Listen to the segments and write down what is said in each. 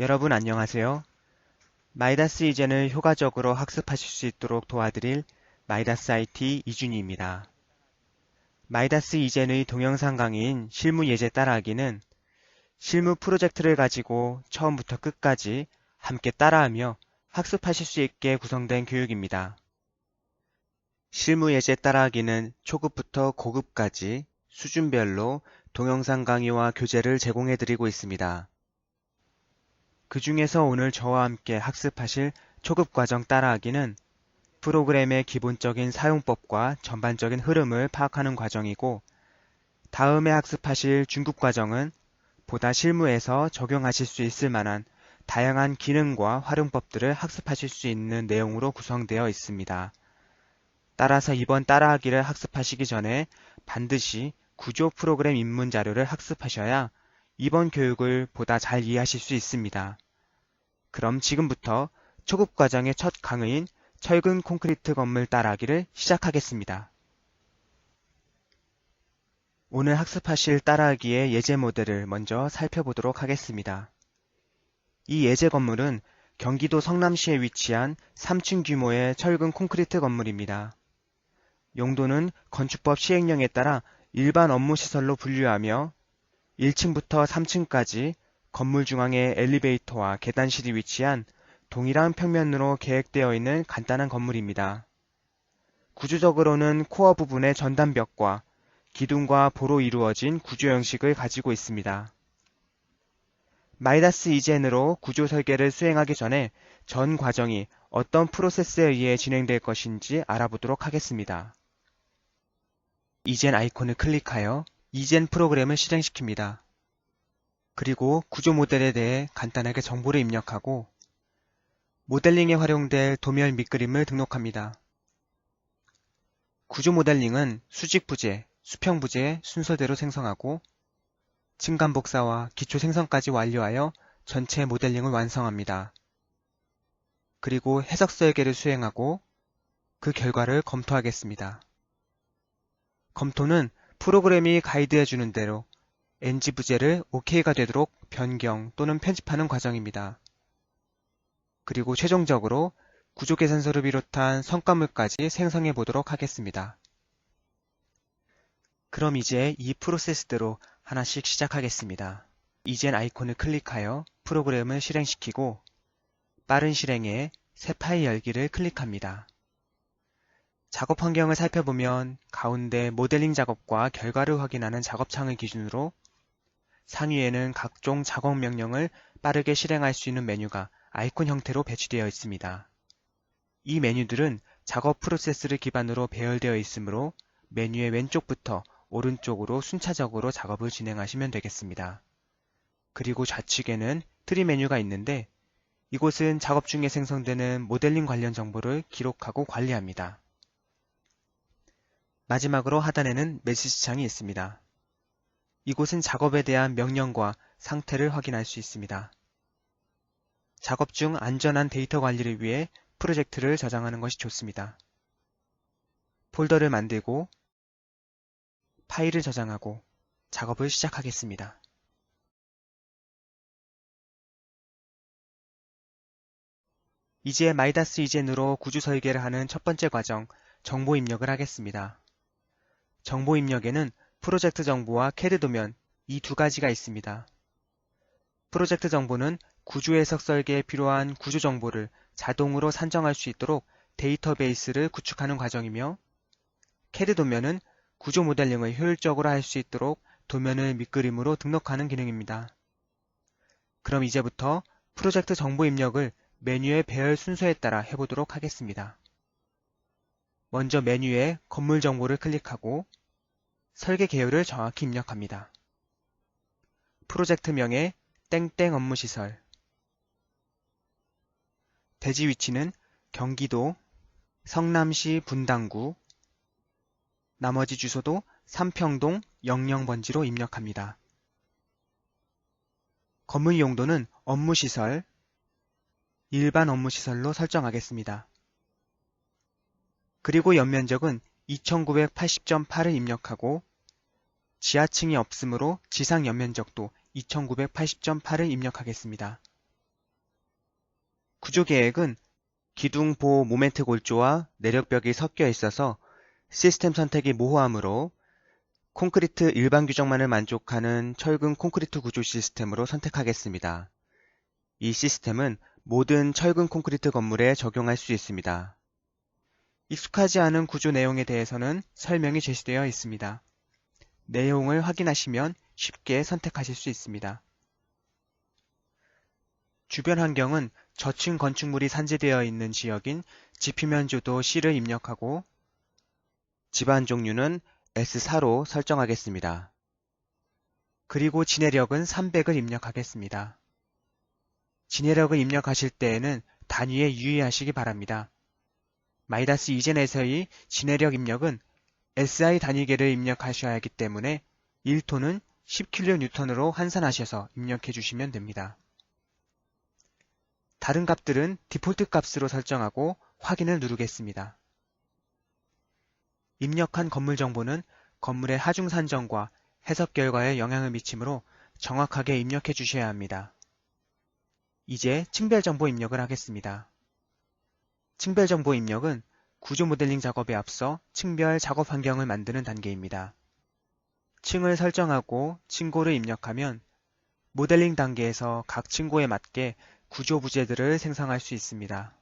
여러분 안녕하세요. 마이다스 이젠을 효과적으로 학습하실 수 있도록 도와드릴 마이다스 IT 이준희입니다. 마이다스 이젠의 동영상 강의인 실무 예제 따라하기는 실무 프로젝트를 가지고 처음부터 끝까지 함께 따라하며 학습하실 수 있게 구성된 교육입니다. 실무 예제 따라하기는 초급부터 고급까지 수준별로 동영상 강의와 교재를 제공해드리고 있습니다. 그 중에서 오늘 저와 함께 학습하실 초급 과정 따라하기는 프로그램의 기본적인 사용법과 전반적인 흐름을 파악하는 과정이고, 다음에 학습하실 중급 과정은 보다 실무에서 적용하실 수 있을 만한 다양한 기능과 활용법들을 학습하실 수 있는 내용으로 구성되어 있습니다. 따라서 이번 따라하기를 학습하시기 전에 반드시 구조 프로그램 입문 자료를 학습하셔야 이번 교육을 보다 잘 이해하실 수 있습니다. 그럼 지금부터 초급 과정의 첫 강의인 철근 콘크리트 건물 따라하기를 시작하겠습니다. 오늘 학습하실 따라하기의 예제 모델을 먼저 살펴보도록 하겠습니다. 이 예제 건물은 경기도 성남시에 위치한 3층 규모의 철근 콘크리트 건물입니다. 용도는 건축법 시행령에 따라 일반 업무 시설로 분류하며 1층부터 3층까지 건물 중앙에 엘리베이터와 계단실이 위치한 동일한 평면으로 계획되어 있는 간단한 건물입니다. 구조적으로는 코어 부분의 전단벽과 기둥과 보로 이루어진 구조 형식을 가지고 있습니다. 마이다스 이젠으로 구조 설계를 수행하기 전에 전 과정이 어떤 프로세스에 의해 진행될 것인지 알아보도록 하겠습니다. 이젠 아이콘을 클릭하여 이젠 프로그램을 실행시킵니다. 그리고 구조 모델에 대해 간단하게 정보를 입력하고 모델링에 활용될 도면 밑그림을 등록합니다. 구조 모델링은 수직 부재, 수평 부재 순서대로 생성하고 층간 복사와 기초 생성까지 완료하여 전체 모델링을 완성합니다. 그리고 해석 설계를 수행하고 그 결과를 검토하겠습니다. 검토는 프로그램이 가이드해주는 대로 NG 부재를 OK가 되도록 변경 또는 편집하는 과정입니다. 그리고 최종적으로 구조 계산서를 비롯한 성과물까지 생성해 보도록 하겠습니다. 그럼 이제 이 프로세스대로 하나씩 시작하겠습니다. 이젠 아이콘을 클릭하여 프로그램을 실행시키고 빠른 실행에 새 파일 열기를 클릭합니다. 작업 환경을 살펴보면 가운데 모델링 작업과 결과를 확인하는 작업창을 기준으로 상위에는 각종 작업 명령을 빠르게 실행할 수 있는 메뉴가 아이콘 형태로 배치되어 있습니다. 이 메뉴들은 작업 프로세스를 기반으로 배열되어 있으므로 메뉴의 왼쪽부터 오른쪽으로 순차적으로 작업을 진행하시면 되겠습니다. 그리고 좌측에는 트리 메뉴가 있는데 이곳은 작업 중에 생성되는 모델링 관련 정보를 기록하고 관리합니다. 마지막으로 하단에는 메시지 창이 있습니다. 이곳은 작업에 대한 명령과 상태를 확인할 수 있습니다. 작업 중 안전한 데이터 관리를 위해 프로젝트를 저장하는 것이 좋습니다. 폴더를 만들고 파일을 저장하고 작업을 시작하겠습니다. 이제 마이다스 이젠으로 구조 설계를 하는 첫 번째 과정, 정보 입력을 하겠습니다. 정보 입력에는 프로젝트 정보와 CAD 도면 이 두 가지가 있습니다. 프로젝트 정보는 구조 해석 설계에 필요한 구조 정보를 자동으로 산정할 수 있도록 데이터베이스를 구축하는 과정이며 CAD 도면은 구조 모델링을 효율적으로 할 수 있도록 도면을 밑그림으로 등록하는 기능입니다. 그럼 이제부터 프로젝트 정보 입력을 메뉴의 배열 순서에 따라 해보도록 하겠습니다. 먼저 메뉴에 건물 정보를 클릭하고 설계 계열을 정확히 입력합니다. 프로젝트명에 땡땡 업무시설, 대지 위치는 경기도 성남시 분당구, 나머지 주소도 삼평동 00번지로 입력합니다. 건물 용도는 업무시설, 일반 업무시설로 설정하겠습니다. 그리고 연면적은 2980.8을 입력하고 지하층이 없으므로 지상 연면적도 2980.8을 입력하겠습니다. 구조계획은 기둥 보호 모멘트 골조와 내력벽이 섞여 있어서 시스템 선택이 모호하므로 콘크리트 일반 규정만을 만족하는 철근 콘크리트 구조 시스템으로 선택하겠습니다. 이 시스템은 모든 철근 콘크리트 건물에 적용할 수 있습니다. 익숙하지 않은 구조 내용에 대해서는 설명이 제시되어 있습니다. 내용을 확인하시면 쉽게 선택하실 수 있습니다. 주변 환경은 저층 건축물이 산재되어 있는 지역인 지표면조도 C를 입력하고 집안 종류는 S4로 설정하겠습니다. 그리고 진해력은 300을 입력하겠습니다. 진해력을 입력하실 때에는 단위에 유의하시기 바랍니다. 마이다스 이젠에서의 진해력 입력은 SI 단위계를 입력하셔야 하기 때문에 1톤은 10kN으로 환산하셔서 입력해 주시면 됩니다. 다른 값들은 디폴트 값으로 설정하고 확인을 누르겠습니다. 입력한 건물 정보는 건물의 하중 산정과 해석 결과에 영향을 미치므로 정확하게 입력해 주셔야 합니다. 이제 층별 정보 입력을 하겠습니다. 층별 정보 입력은 구조 모델링 작업에 앞서 층별 작업 환경을 만드는 단계입니다. 층을 설정하고 층고를 입력하면 모델링 단계에서 각 층고에 맞게 구조 부재들을 생성할 수 있습니다.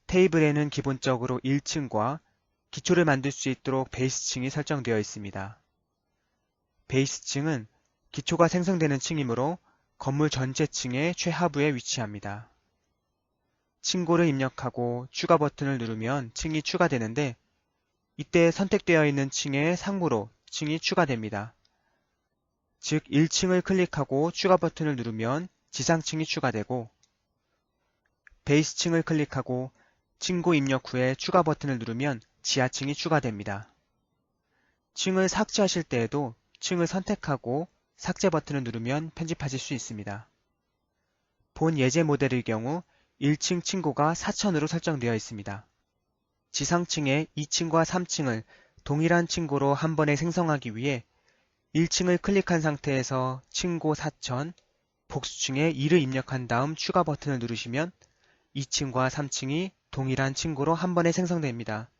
테이블에는 기본적으로 1층과 기초를 만들 수 있도록 베이스층이 설정되어 있습니다. 베이스층은 기초가 생성되는 층이므로 건물 전체 층의 최하부에 위치합니다. 층고를 입력하고 추가 버튼을 누르면 층이 추가되는데 이때 선택되어 있는 층의 상부로 층이 추가됩니다. 즉 1층을 클릭하고 추가 버튼을 누르면 지상층이 추가되고 베이스층을 클릭하고 층고 입력 후에 추가 버튼을 누르면 지하층이 추가됩니다. 층을 삭제하실 때에도 층을 선택하고 삭제 버튼을 누르면 편집하실 수 있습니다. 본 예제 모델의 경우 1층 층고가 4000으로 설정되어 있습니다. 지상층의 2층과 3층을 동일한 층고로 한 번에 생성하기 위해 1층을 클릭한 상태에서 층고 4000, 복수층에 2를 입력한 다음 추가 버튼을 누르시면 2층과 3층이 동일한 층고로 한 번에 생성됩니다.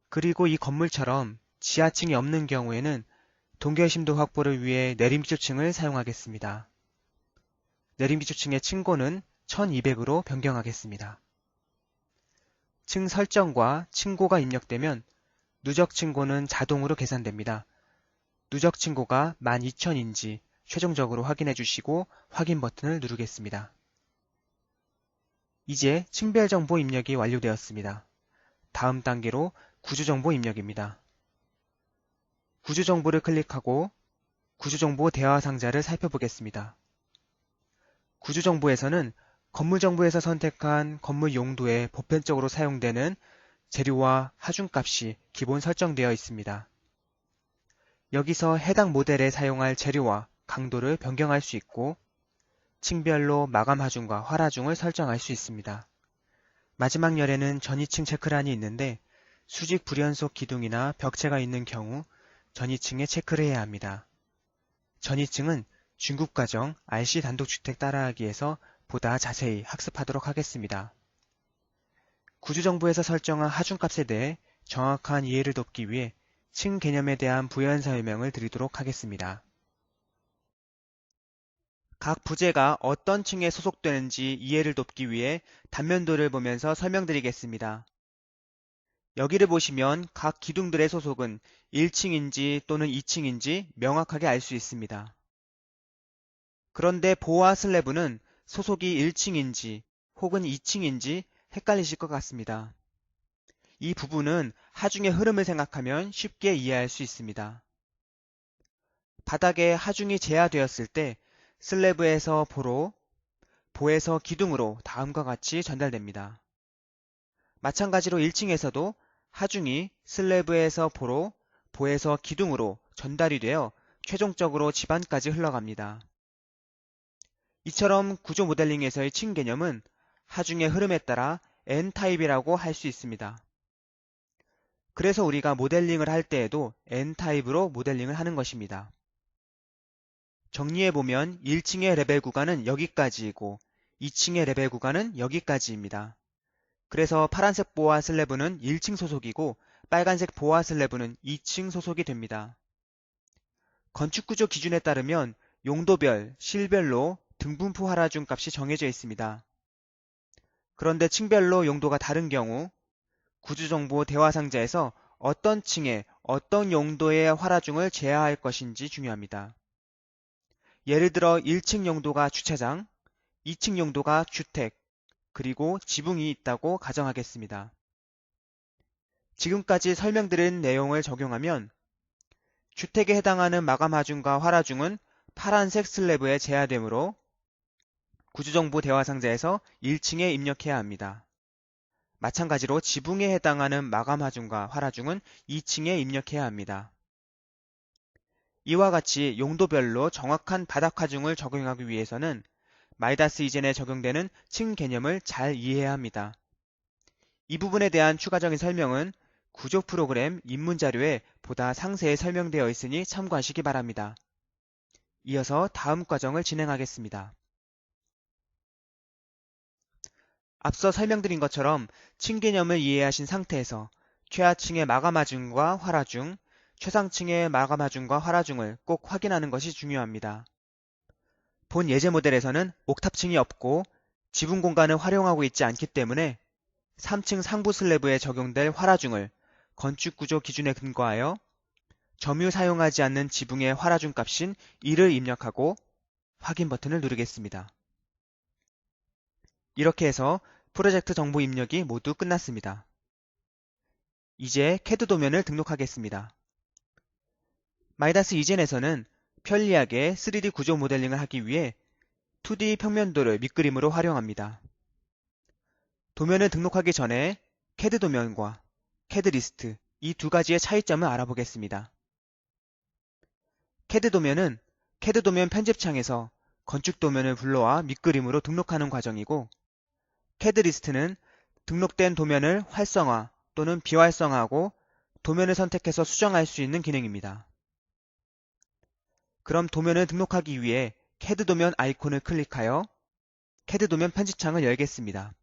그리고 이 건물처럼 지하층이 없는 경우에는 동결심도 확보를 위해 내림비조층을 사용하겠습니다. 내림비조층의 층고는 1200으로 변경하겠습니다. 층 설정과 층고가 입력되면 누적 층고는 자동으로 계산됩니다. 누적 층고가 12000인지 최종적으로 확인해 주시고 확인 버튼을 누르겠습니다. 이제 층별 정보 입력이 완료되었습니다. 다음 단계로 구조정보 입력입니다. 구조정보를 클릭하고 구조정보 대화 상자를 살펴보겠습니다. 구조정보에서는 건물정보에서 선택한 건물 용도에 보편적으로 사용되는 재료와 하중값이 기본 설정되어 있습니다. 여기서 해당 모델에 사용할 재료와 강도를 변경할 수 있고 층별로 마감 하중과 활 하중을 설정할 수 있습니다. 마지막 열에는 전이층 체크란이 있는데 수직 불연속 기둥이나 벽체가 있는 경우 전이층에 체크를 해야 합니다. 전이층은 중급과정 RC 단독주택 따라하기에서 보다 자세히 학습하도록 하겠습니다. 구조정보에서 설정한 하중값에 대해 정확한 이해를 돕기 위해 층 개념에 대한 부연 설명을 드리도록 하겠습니다. 각 부재가 어떤 층에 소속되는지 이해를 돕기 위해 단면도를 보면서 설명드리겠습니다. 여기를 보시면 각 기둥들의 소속은 1층인지 또는 2층인지 명확하게 알 수 있습니다. 그런데 보아 슬래브는 소속이 1층인지 혹은 2층인지 헷갈리실 것 같습니다. 이 부분은 하중의 흐름을 생각하면 쉽게 이해할 수 있습니다. 바닥에 하중이 제하되었을 때 슬래브에서 보로, 보에서 기둥으로 다음과 같이 전달됩니다. 마찬가지로 1층에서도 하중이 슬래브에서 보로, 보에서 기둥으로 전달이 되어 최종적으로 집안까지 흘러갑니다. 이처럼 구조 모델링에서의 층 개념은 하중의 흐름에 따라 N타입이라고 할 수 있습니다. 그래서 우리가 모델링을 할 때에도 N타입으로 모델링을 하는 것입니다. 정리해보면 1층의 레벨 구간은 여기까지이고 2층의 레벨 구간은 여기까지입니다. 그래서 파란색 보아 슬래브는 1층 소속이고 빨간색 보아 슬래브는 2층 소속이 됩니다. 건축구조 기준에 따르면 용도별, 실별로 등분포 하라중 값이 정해져 있습니다. 그런데 층별로 용도가 다른 경우 구조정보 대화상자에서 어떤 층에 어떤 용도의 화라중을 제하할 것인지 중요합니다. 예를 들어 1층 용도가 주차장, 2층 용도가 주택, 그리고 지붕이 있다고 가정하겠습니다. 지금까지 설명드린 내용을 적용하면 주택에 해당하는 마감 하중과 화라중은 파란색 슬래브에 제하되므로 구조정보 대화상자에서 1층에 입력해야 합니다. 마찬가지로 지붕에 해당하는 마감 하중과 화라중은 2층에 입력해야 합니다. 이와 같이 용도별로 정확한 바닥 하중을 적용하기 위해서는 마이다스 이전에 적용되는 층 개념을 잘 이해해야 합니다. 이 부분에 대한 추가적인 설명은 구조 프로그램 입문 자료에 보다 상세히 설명되어 있으니 참고하시기 바랍니다. 이어서 다음 과정을 진행하겠습니다. 앞서 설명드린 것처럼 층 개념을 이해하신 상태에서 최하층의 마감 하중과 화라중, 최상층의 마감 하중과 화라중을 꼭 확인하는 것이 중요합니다. 본 예제 모델에서는 옥탑층이 없고 지붕 공간을 활용하고 있지 않기 때문에 3층 상부 슬래브에 적용될 화라중을 건축구조 기준에 근거하여 점유 사용하지 않는 지붕의 화라중 값인 1을 입력하고 확인 버튼을 누르겠습니다. 이렇게 해서 프로젝트 정보 입력이 모두 끝났습니다. 이제 CAD 도면을 등록하겠습니다. 마이다스 이젠에서는 편리하게 3D 구조 모델링을 하기 위해 2D 평면도를 밑그림으로 활용합니다. 도면을 등록하기 전에 CAD 도면과 CAD 리스트 이 두 가지의 차이점을 알아보겠습니다. CAD 도면은 CAD 도면 편집창에서 건축 도면을 불러와 밑그림으로 등록하는 과정이고 CAD 리스트는 등록된 도면을 활성화 또는 비활성화하고 도면을 선택해서 수정할 수 있는 기능입니다. 그럼 도면을 등록하기 위해 CAD 도면 아이콘을 클릭하여 CAD 도면 편집창을 열겠습니다.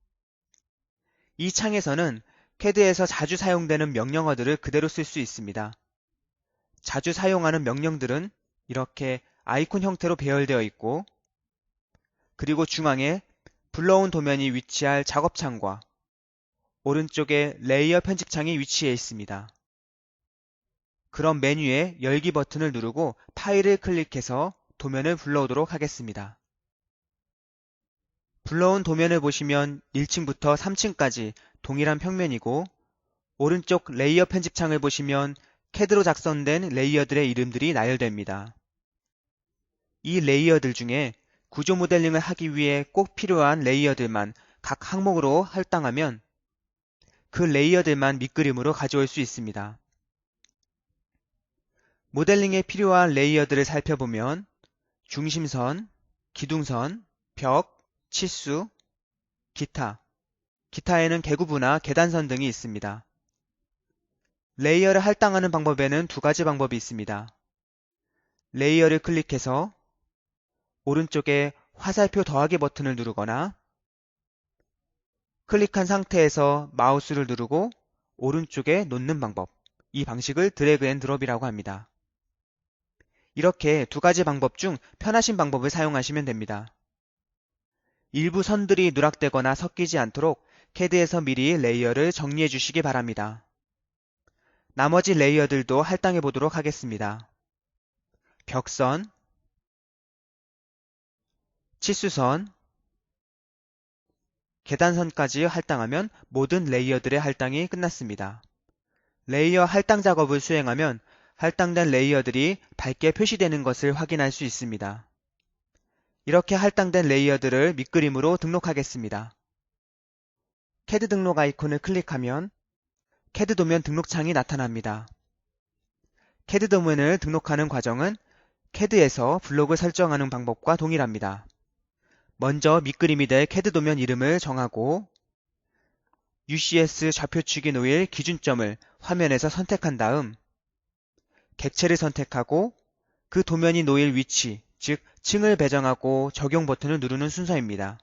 이 창에서는 CAD에서 자주 사용되는 명령어들을 그대로 쓸 수 있습니다. 자주 사용하는 명령들은 이렇게 아이콘 형태로 배열되어 있고 그리고 중앙에 불러온 도면이 위치할 작업창과 오른쪽에 레이어 편집창이 위치해 있습니다. 그럼 메뉴에 열기 버튼을 누르고 파일을 클릭해서 도면을 불러오도록 하겠습니다. 불러온 도면을 보시면 1층부터 3층까지 동일한 평면이고 오른쪽 레이어 편집창을 보시면 CAD로 작성된 레이어들의 이름들이 나열됩니다. 이 레이어들 중에 구조 모델링을 하기 위해 꼭 필요한 레이어들만 각 항목으로 할당하면 그 레이어들만 밑그림으로 가져올 수 있습니다. 모델링에 필요한 레이어들을 살펴보면 중심선, 기둥선, 벽, 치수, 기타에는 개구부나 계단선 등이 있습니다. 레이어를 할당하는 방법에는 두 가지 방법이 있습니다. 레이어를 클릭해서 오른쪽에 화살표 더하기 버튼을 누르거나 클릭한 상태에서 마우스를 누르고 오른쪽에 놓는 방법, 이 방식을 드래그 앤 드롭이라고 합니다. 이렇게 두 가지 방법 중 편하신 방법을 사용하시면 됩니다. 일부 선들이 누락되거나 섞이지 않도록 CAD에서 미리 레이어를 정리해 주시기 바랍니다. 나머지 레이어들도 할당해 보도록 하겠습니다. 벽선, 치수선, 계단선까지 할당하면 모든 레이어들의 할당이 끝났습니다. 레이어 할당 작업을 수행하면 할당된 레이어들이 밝게 표시되는 것을 확인할 수 있습니다. 이렇게 할당된 레이어들을 밑그림으로 등록하겠습니다. CAD 등록 아이콘을 클릭하면 CAD 도면 등록창이 나타납니다. CAD 도면을 등록하는 과정은 CAD에서 블록을 설정하는 방법과 동일합니다. 먼저 밑그림이 될 CAD 도면 이름을 정하고 UCS 좌표축이 놓일 기준점을 화면에서 선택한 다음 객체를 선택하고 그 도면이 놓일 위치, 즉 층을 배정하고 적용 버튼을 누르는 순서입니다.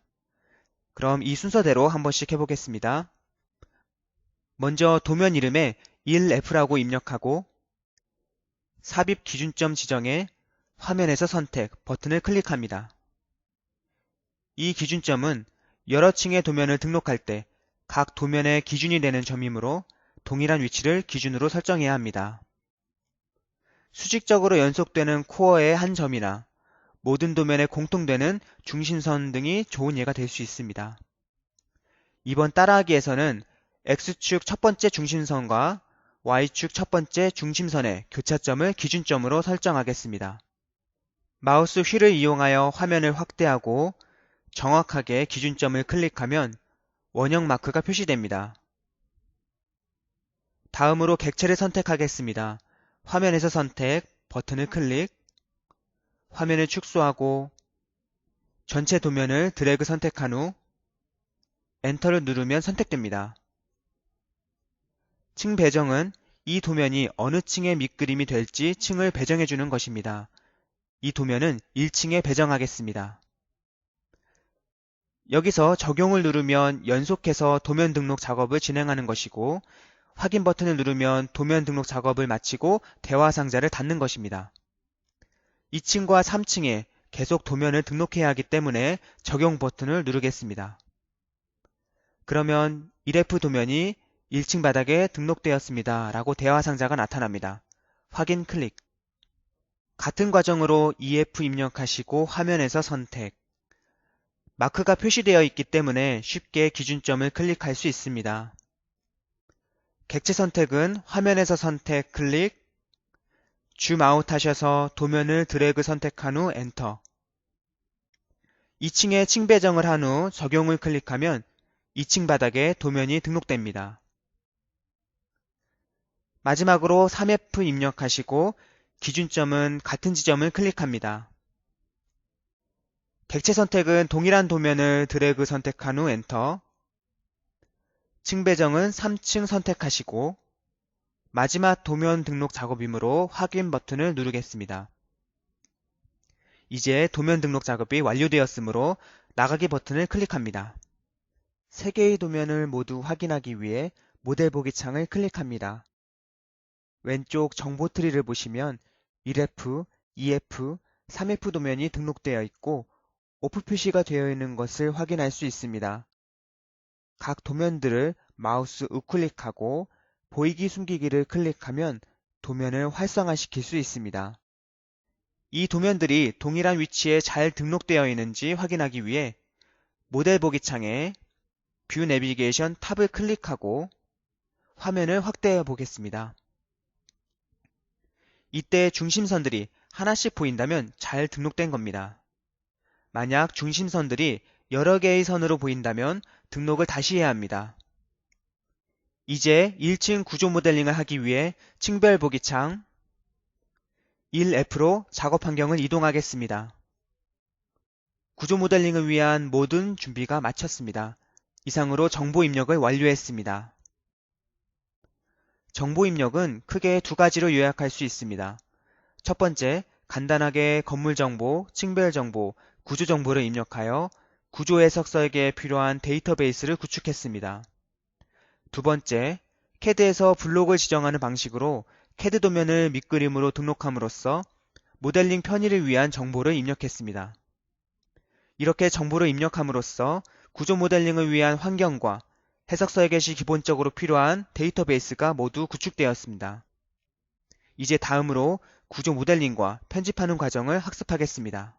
그럼 이 순서대로 한 번씩 해보겠습니다. 먼저 도면 이름에 1F라고 입력하고 삽입 기준점 지정에 화면에서 선택 버튼을 클릭합니다. 이 기준점은 여러 층의 도면을 등록할 때 각 도면의 기준이 되는 점이므로 동일한 위치를 기준으로 설정해야 합니다. 수직적으로 연속되는 코어의 한 점이나 모든 도면에 공통되는 중심선 등이 좋은 예가 될 수 있습니다. 이번 따라하기에서는 X축 첫 번째 중심선과 Y축 첫 번째 중심선의 교차점을 기준점으로 설정하겠습니다. 마우스 휠을 이용하여 화면을 확대하고 정확하게 기준점을 클릭하면 원형 마크가 표시됩니다. 다음으로 객체를 선택하겠습니다. 화면에서 선택, 버튼을 클릭, 화면을 축소하고 전체 도면을 드래그 선택한 후 엔터를 누르면 선택됩니다. 층 배정은 이 도면이 어느 층의 밑그림이 될지 층을 배정해 주는 것입니다. 이 도면은 1층에 배정하겠습니다. 여기서 적용을 누르면 연속해서 도면 등록 작업을 진행하는 것이고 확인 버튼을 누르면 도면 등록 작업을 마치고 대화 상자를 닫는 것입니다. 2층과 3층에 계속 도면을 등록해야 하기 때문에 적용 버튼을 누르겠습니다. 그러면 1F 도면이 1층 바닥에 등록되었습니다 라고 대화 상자가 나타납니다. 확인 클릭. 같은 과정으로 2F 입력하시고 화면에서 선택. 마크가 표시되어 있기 때문에 쉽게 기준점을 클릭할 수 있습니다. 객체 선택은 화면에서 선택 클릭, 줌 아웃 하셔서 도면을 드래그 선택한 후 엔터. 2층에 층 배정을 한 후 적용을 클릭하면 2층 바닥에 도면이 등록됩니다. 마지막으로 3F 입력하시고 기준점은 같은 지점을 클릭합니다. 객체 선택은 동일한 도면을 드래그 선택한 후 엔터. 층 배정은 3층 선택하시고 마지막 도면 등록 작업이므로 확인 버튼을 누르겠습니다. 이제 도면 등록 작업이 완료되었으므로 나가기 버튼을 클릭합니다. 3개의 도면을 모두 확인하기 위해 모델 보기 창을 클릭합니다. 왼쪽 정보 트리를 보시면 1F, 2F, 3F 도면이 등록되어 있고 오프 표시가 되어 있는 것을 확인할 수 있습니다. 각 도면들을 마우스 우클릭하고 보이기 숨기기를 클릭하면 도면을 활성화시킬 수 있습니다. 이 도면들이 동일한 위치에 잘 등록되어 있는지 확인하기 위해 모델 보기 창에 뷰 내비게이션 탑을 클릭하고 화면을 확대해 보겠습니다. 이때 중심선들이 하나씩 보인다면 잘 등록된 겁니다. 만약 중심선들이 여러 개의 선으로 보인다면 등록을 다시 해야 합니다. 이제 1층 구조 모델링을 하기 위해 층별 보기 창 1F로 작업 환경을 이동하겠습니다. 구조 모델링을 위한 모든 준비가 마쳤습니다. 이상으로 정보 입력을 완료했습니다. 정보 입력은 크게 두 가지로 요약할 수 있습니다. 첫 번째, 간단하게 건물 정보, 층별 정보, 구조 정보를 입력하여 구조 해석서에게 필요한 데이터베이스를 구축했습니다. 두 번째, CAD에서 블록을 지정하는 방식으로 CAD 도면을 밑그림으로 등록함으로써 모델링 편의를 위한 정보를 입력했습니다. 이렇게 정보를 입력함으로써 구조 모델링을 위한 환경과 해석서에게시 기본적으로 필요한 데이터베이스가 모두 구축되었습니다. 이제 다음으로 구조 모델링과 편집하는 과정을 학습하겠습니다.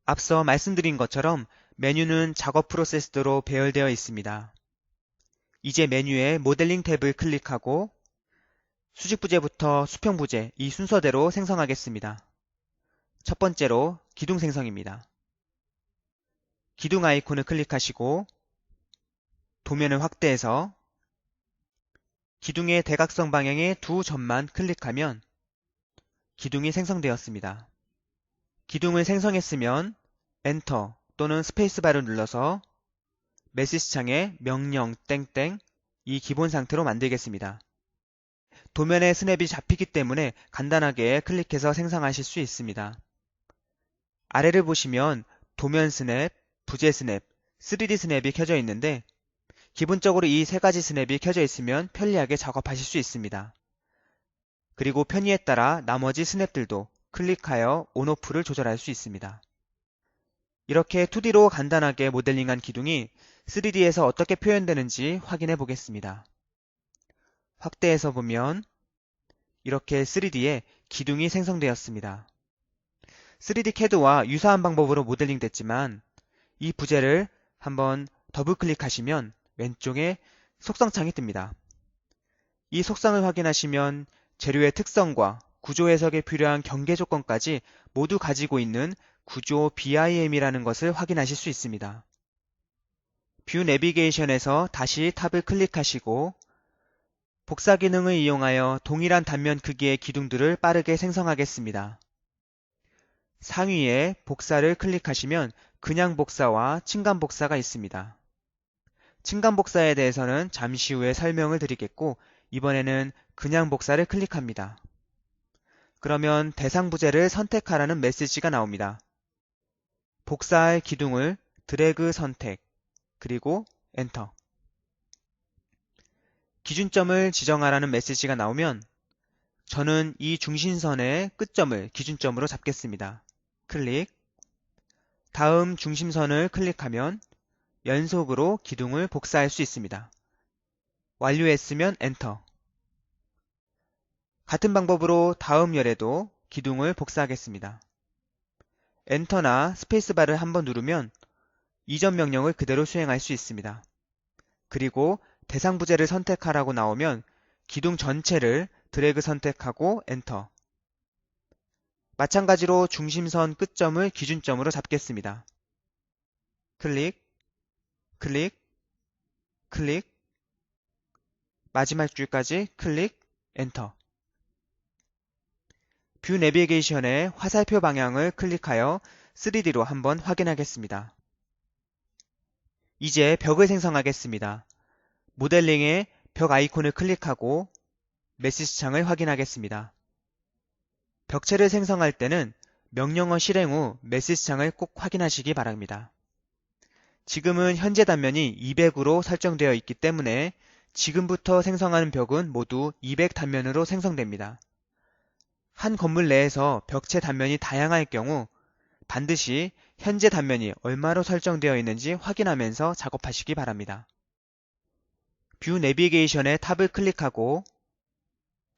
앞서 말씀드린 것처럼 메뉴는 작업 프로세스대로 배열되어 있습니다. 이제 메뉴에 모델링 탭을 클릭하고 수직 부재부터 수평 부재 이 순서대로 생성하겠습니다. 첫 번째로 기둥 생성입니다. 기둥 아이콘을 클릭하시고 도면을 확대해서 기둥의 대각선 방향의 두 점만 클릭하면 기둥이 생성되었습니다. 기둥을 생성했으면 엔터 또는 스페이스바를 눌러서 메시지 창에 명령 땡땡 이 기본 상태로 만들겠습니다. 도면에 스냅이 잡히기 때문에 간단하게 클릭해서 생성하실 수 있습니다. 아래를 보시면 도면 스냅, 부재 스냅, 3D 스냅이 켜져 있는데 기본적으로 이 세 가지 스냅이 켜져 있으면 편리하게 작업하실 수 있습니다. 그리고 편의에 따라 나머지 스냅들도 클릭하여 온오프를 조절할 수 있습니다. 이렇게 2D로 간단하게 모델링한 기둥이 3D에서 어떻게 표현되는지 확인해 보겠습니다. 확대해서 보면 이렇게 3D에 기둥이 생성되었습니다. 3D CAD와 유사한 방법으로 모델링 됐지만 이 부재를 한번 더블 클릭하시면 왼쪽에 속성창이 뜹니다. 이 속성을 확인하시면 재료의 특성과 구조 해석에 필요한 경계 조건까지 모두 가지고 있는 구조 BIM이라는 것을 확인하실 수 있습니다. 뷰 내비게이션에서 다시 탑을 클릭하시고 복사 기능을 이용하여 동일한 단면 크기의 기둥들을 빠르게 생성하겠습니다. 상위에 복사를 클릭하시면 그냥 복사와 층간 복사가 있습니다. 층간 복사에 대해서는 잠시 후에 설명을 드리겠고 이번에는 그냥 복사를 클릭합니다. 그러면 대상 부재를 선택하라는 메시지가 나옵니다. 복사할 기둥을 드래그 선택, 그리고 엔터. 기준점을 지정하라는 메시지가 나오면 저는 이 중심선의 끝점을 기준점으로 잡겠습니다. 클릭. 다음 중심선을 클릭하면 연속으로 기둥을 복사할 수 있습니다. 완료했으면 엔터. 같은 방법으로 다음 열에도 기둥을 복사하겠습니다. 엔터나 스페이스바를 한번 누르면 이전 명령을 그대로 수행할 수 있습니다. 그리고 대상 부재를 선택하라고 나오면 기둥 전체를 드래그 선택하고 엔터. 마찬가지로 중심선 끝점을 기준점으로 잡겠습니다. 클릭, 클릭, 클릭, 마지막 줄까지 클릭, 엔터. 뷰 내비게이션의 화살표 방향을 클릭하여 3D로 한번 확인하겠습니다. 이제 벽을 생성하겠습니다. 모델링에 벽 아이콘을 클릭하고 메시지 창을 확인하겠습니다. 벽체를 생성할 때는 명령어 실행 후 메시지 창을 꼭 확인하시기 바랍니다. 지금은 현재 단면이 200으로 설정되어 있기 때문에 지금부터 생성하는 벽은 모두 200 단면으로 생성됩니다. 한 건물 내에서 벽체 단면이 다양할 경우 반드시 현재 단면이 얼마로 설정되어 있는지 확인하면서 작업하시기 바랍니다. 뷰 내비게이션의 탑을 클릭하고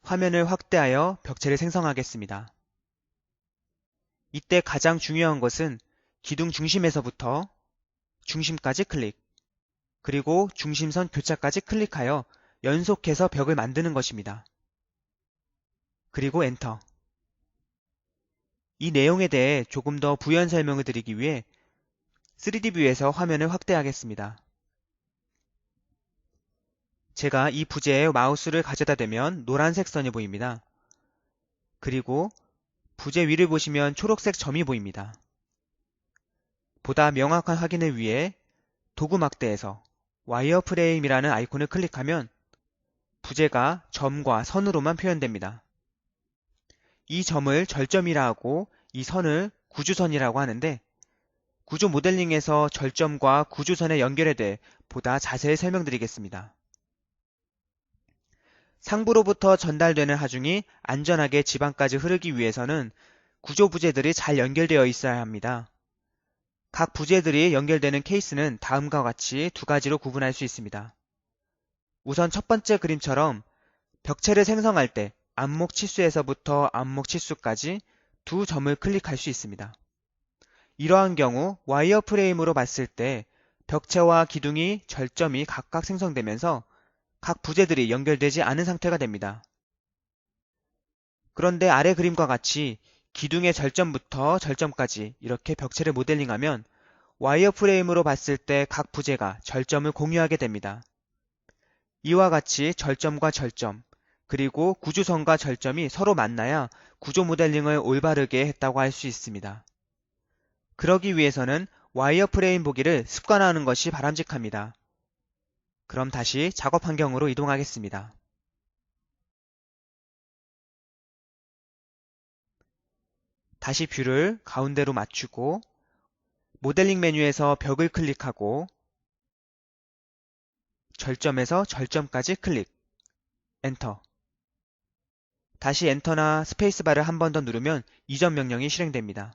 화면을 확대하여 벽체를 생성하겠습니다. 이때 가장 중요한 것은 기둥 중심에서부터 중심까지 클릭, 그리고 중심선 교차까지 클릭하여 연속해서 벽을 만드는 것입니다. 그리고 엔터. 이 내용에 대해 조금 더 부연 설명을 드리기 위해 3D 뷰에서 화면을 확대하겠습니다. 제가 이 부재에 마우스를 가져다 대면 노란색 선이 보입니다. 그리고 부재 위를 보시면 초록색 점이 보입니다. 보다 명확한 확인을 위해 도구 막대에서 와이어프레임이라는 아이콘을 클릭하면 부재가 점과 선으로만 표현됩니다. 이 점을 절점이라 하고 이 선을 구주선이라고 하는데 구조 모델링에서 절점과 구주선의 연결에 대해 보다 자세히 설명드리겠습니다. 상부로부터 전달되는 하중이 안전하게 지방까지 흐르기 위해서는 구조 부재들이 잘 연결되어 있어야 합니다. 각 부재들이 연결되는 케이스는 다음과 같이 두 가지로 구분할 수 있습니다. 우선 첫 번째 그림처럼 벽체를 생성할 때 안목 치수에서부터 안목 치수까지 두 점을 클릭할 수 있습니다. 이러한 경우 와이어 프레임으로 봤을 때 벽체와 기둥이 절점이 각각 생성되면서 각 부재들이 연결되지 않은 상태가 됩니다. 그런데 아래 그림과 같이 기둥의 절점부터 절점까지 이렇게 벽체를 모델링하면 와이어 프레임으로 봤을 때 각 부재가 절점을 공유하게 됩니다. 이와 같이 절점과 절점, 그리고 구조선과 절점이 서로 만나야 구조 모델링을 올바르게 했다고 할 수 있습니다. 그러기 위해서는 와이어 프레임 보기를 습관화하는 것이 바람직합니다. 그럼 다시 작업 환경으로 이동하겠습니다. 다시 뷰를 가운데로 맞추고 모델링 메뉴에서 벽을 클릭하고 절점에서 절점까지 클릭, 엔터. 다시 엔터나 스페이스바를 한 번 더 누르면 이전 명령이 실행됩니다.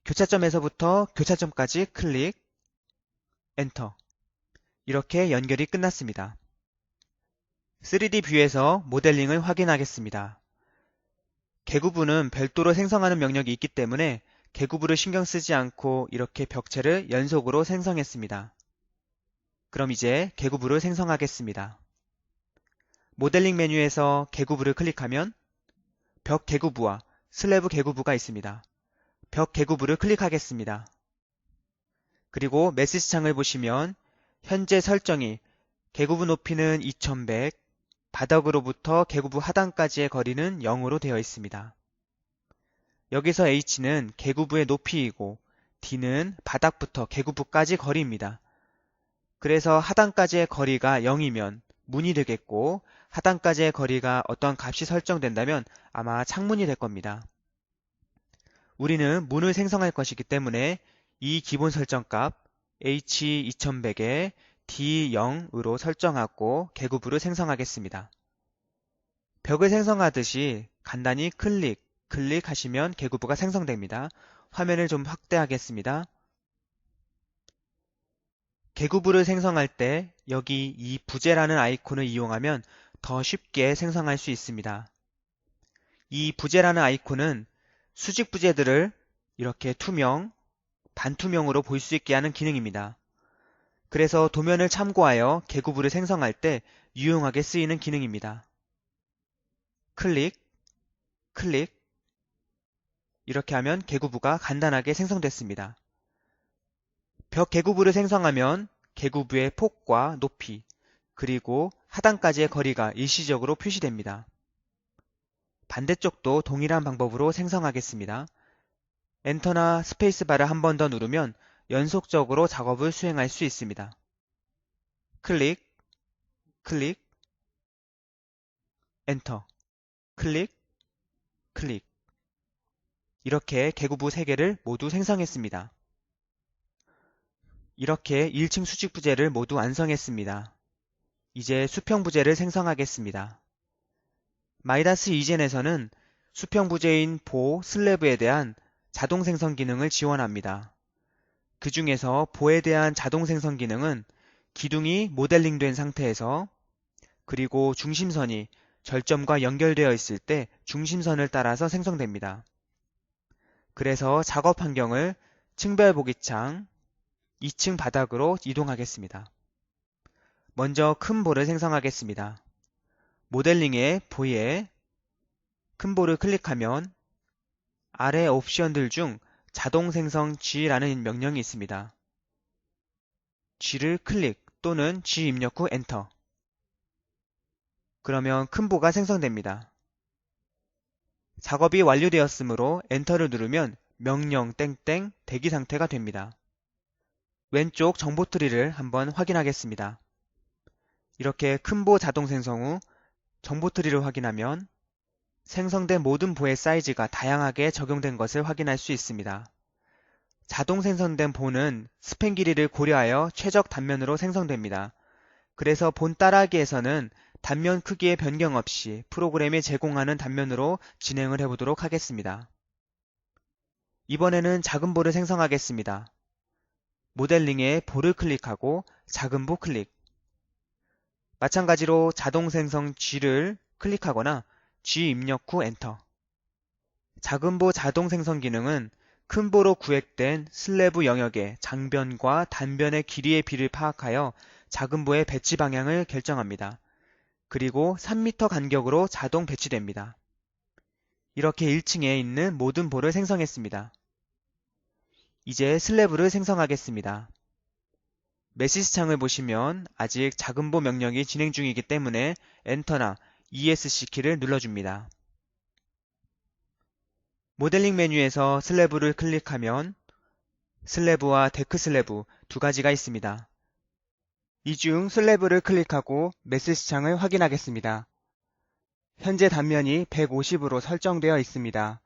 교차점에서부터 교차점까지 클릭, 엔터. 이렇게 연결이 끝났습니다. 3D 뷰에서 모델링을 확인하겠습니다. 개구부는 별도로 생성하는 명령이 있기 때문에 개구부를 신경 쓰지 않고 이렇게 벽체를 연속으로 생성했습니다. 그럼 이제 개구부를 생성하겠습니다. 모델링 메뉴에서 개구부를 클릭하면 벽 개구부와 슬래브 개구부가 있습니다. 벽 개구부를 클릭하겠습니다. 그리고 메시지 창을 보시면 현재 설정이 개구부 높이는 2100, 바닥으로부터 개구부 하단까지의 거리는 0으로 되어 있습니다. 여기서 h는 개구부의 높이이고 d는 바닥부터 개구부까지 거리입니다. 그래서 하단까지의 거리가 0이면 문이 되겠고 하단까지의 거리가 어떤 값이 설정된다면 아마 창문이 될 겁니다. 우리는 문을 생성할 것이기 때문에 이 기본 설정값 h2100에 d0으로 설정하고 개구부를 생성하겠습니다. 벽을 생성하듯이 간단히 클릭하시면 개구부가 생성됩니다. 화면을 좀 확대하겠습니다. 개구부를 생성할 때 여기 이 부재라는 아이콘을 이용하면 더 쉽게 생성할 수 있습니다. 이 부재라는 아이콘은 수직 부재들을 이렇게 투명, 반투명으로 볼 수 있게 하는 기능입니다. 그래서 도면을 참고하여 개구부를 생성할 때 유용하게 쓰이는 기능입니다. 클릭, 이렇게 하면 개구부가 간단하게 생성됐습니다. 벽 개구부를 생성하면 개구부의 폭과 높이, 그리고 하단까지의 거리가 일시적으로 표시됩니다. 반대쪽도 동일한 방법으로 생성하겠습니다. 엔터나 스페이스바를 한 번 더 누르면 연속적으로 작업을 수행할 수 있습니다. 클릭, 엔터, 클릭. 이렇게 개구부 3개를 모두 생성했습니다. 이렇게 1층 수직 부재를 모두 완성했습니다. 이제 수평 부재를 생성하겠습니다. 마이다스 이젠에서는 수평 부재인 보, 슬래브에 대한 자동 생성 기능을 지원합니다. 그 중에서 보에 대한 자동 생성 기능은 기둥이 모델링된 상태에서 그리고 중심선이 절점과 연결되어 있을 때 중심선을 따라서 생성됩니다. 그래서 작업 환경을 층별 보기창 2층 바닥으로 이동하겠습니다. 먼저 큰 볼을 생성하겠습니다. 모델링의 보에 큰 볼을 클릭하면 아래 옵션들 중 자동 생성 G라는 명령이 있습니다. G를 클릭 또는 G 입력 후 엔터. 그러면 큰 보가 생성됩니다. 작업이 완료되었으므로 엔터를 누르면 명령 땡땡 대기 상태가 됩니다. 왼쪽 정보트리를 한번 확인하겠습니다. 이렇게 큰 보 자동 생성 후 정보트리를 확인하면 생성된 모든 보의 사이즈가 다양하게 적용된 것을 확인할 수 있습니다. 자동 생성된 보는 스팬 길이를 고려하여 최적 단면으로 생성됩니다. 그래서 본 따라하기에서는 단면 크기의 변경 없이 프로그램이 제공하는 단면으로 진행을 해보도록 하겠습니다. 이번에는 작은 볼을 생성하겠습니다. 모델링에 볼을 클릭하고 작은 보 클릭. 마찬가지로 자동 생성 G를 클릭하거나 G 입력 후 엔터. 작은 보 자동 생성 기능은 큰 보로 구획된 슬래브 영역의 장변과 단변의 길이의 비를 파악하여 작은 보의 배치 방향을 결정합니다. 그리고 3m 간격으로 자동 배치됩니다. 이렇게 1층에 있는 모든 볼을 생성했습니다. 이제 슬래브를 생성하겠습니다. 메시지 창을 보시면 아직 작은 보 명령이 진행 중이기 때문에 엔터나 ESC 키를 눌러줍니다. 모델링 메뉴에서 슬래브를 클릭하면 슬래브와 데크 슬래브 두 가지가 있습니다. 이 중 슬래브를 클릭하고 메시지 창을 확인하겠습니다. 현재 단면이 150으로 설정되어 있습니다.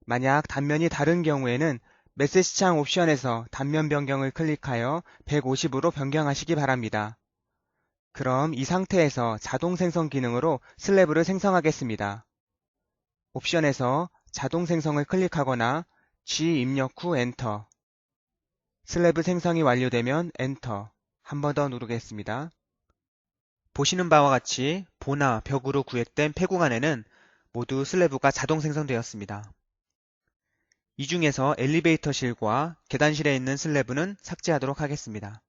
만약 단면이 다른 경우에는 메시지창 옵션에서 단면 변경을 클릭하여 150으로 변경하시기 바랍니다. 그럼 이 상태에서 자동 생성 기능으로 슬래브를 생성하겠습니다. 옵션에서 자동 생성을 클릭하거나 G 입력 후 엔터. 슬래브 생성이 완료되면 엔터. 한 번 더 누르겠습니다. 보시는 바와 같이 보나 벽으로 구획된 폐구간에는 모두 슬래브가 자동 생성되었습니다. 이 중에서 엘리베이터실과 계단실에 있는 슬래브는 삭제하도록 하겠습니다.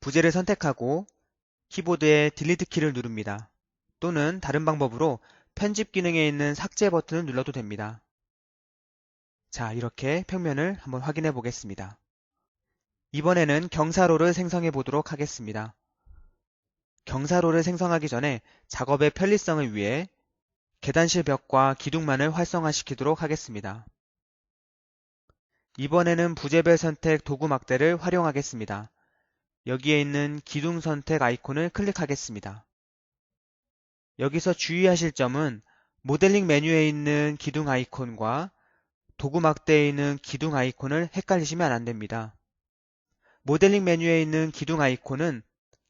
부재를 선택하고 키보드의 딜리트 키를 누릅니다. 또는 다른 방법으로 편집 기능에 있는 삭제 버튼을 눌러도 됩니다. 자, 이렇게 평면을 한번 확인해 보겠습니다. 이번에는 경사로를 생성해 보도록 하겠습니다. 경사로를 생성하기 전에 작업의 편리성을 위해 계단실 벽과 기둥만을 활성화시키도록 하겠습니다. 이번에는 부재별 선택 도구 막대를 활용하겠습니다. 여기에 있는 기둥 선택 아이콘을 클릭하겠습니다. 여기서 주의하실 점은 모델링 메뉴에 있는 기둥 아이콘과 도구 막대에 있는 기둥 아이콘을 헷갈리시면 안 됩니다. 모델링 메뉴에 있는 기둥 아이콘은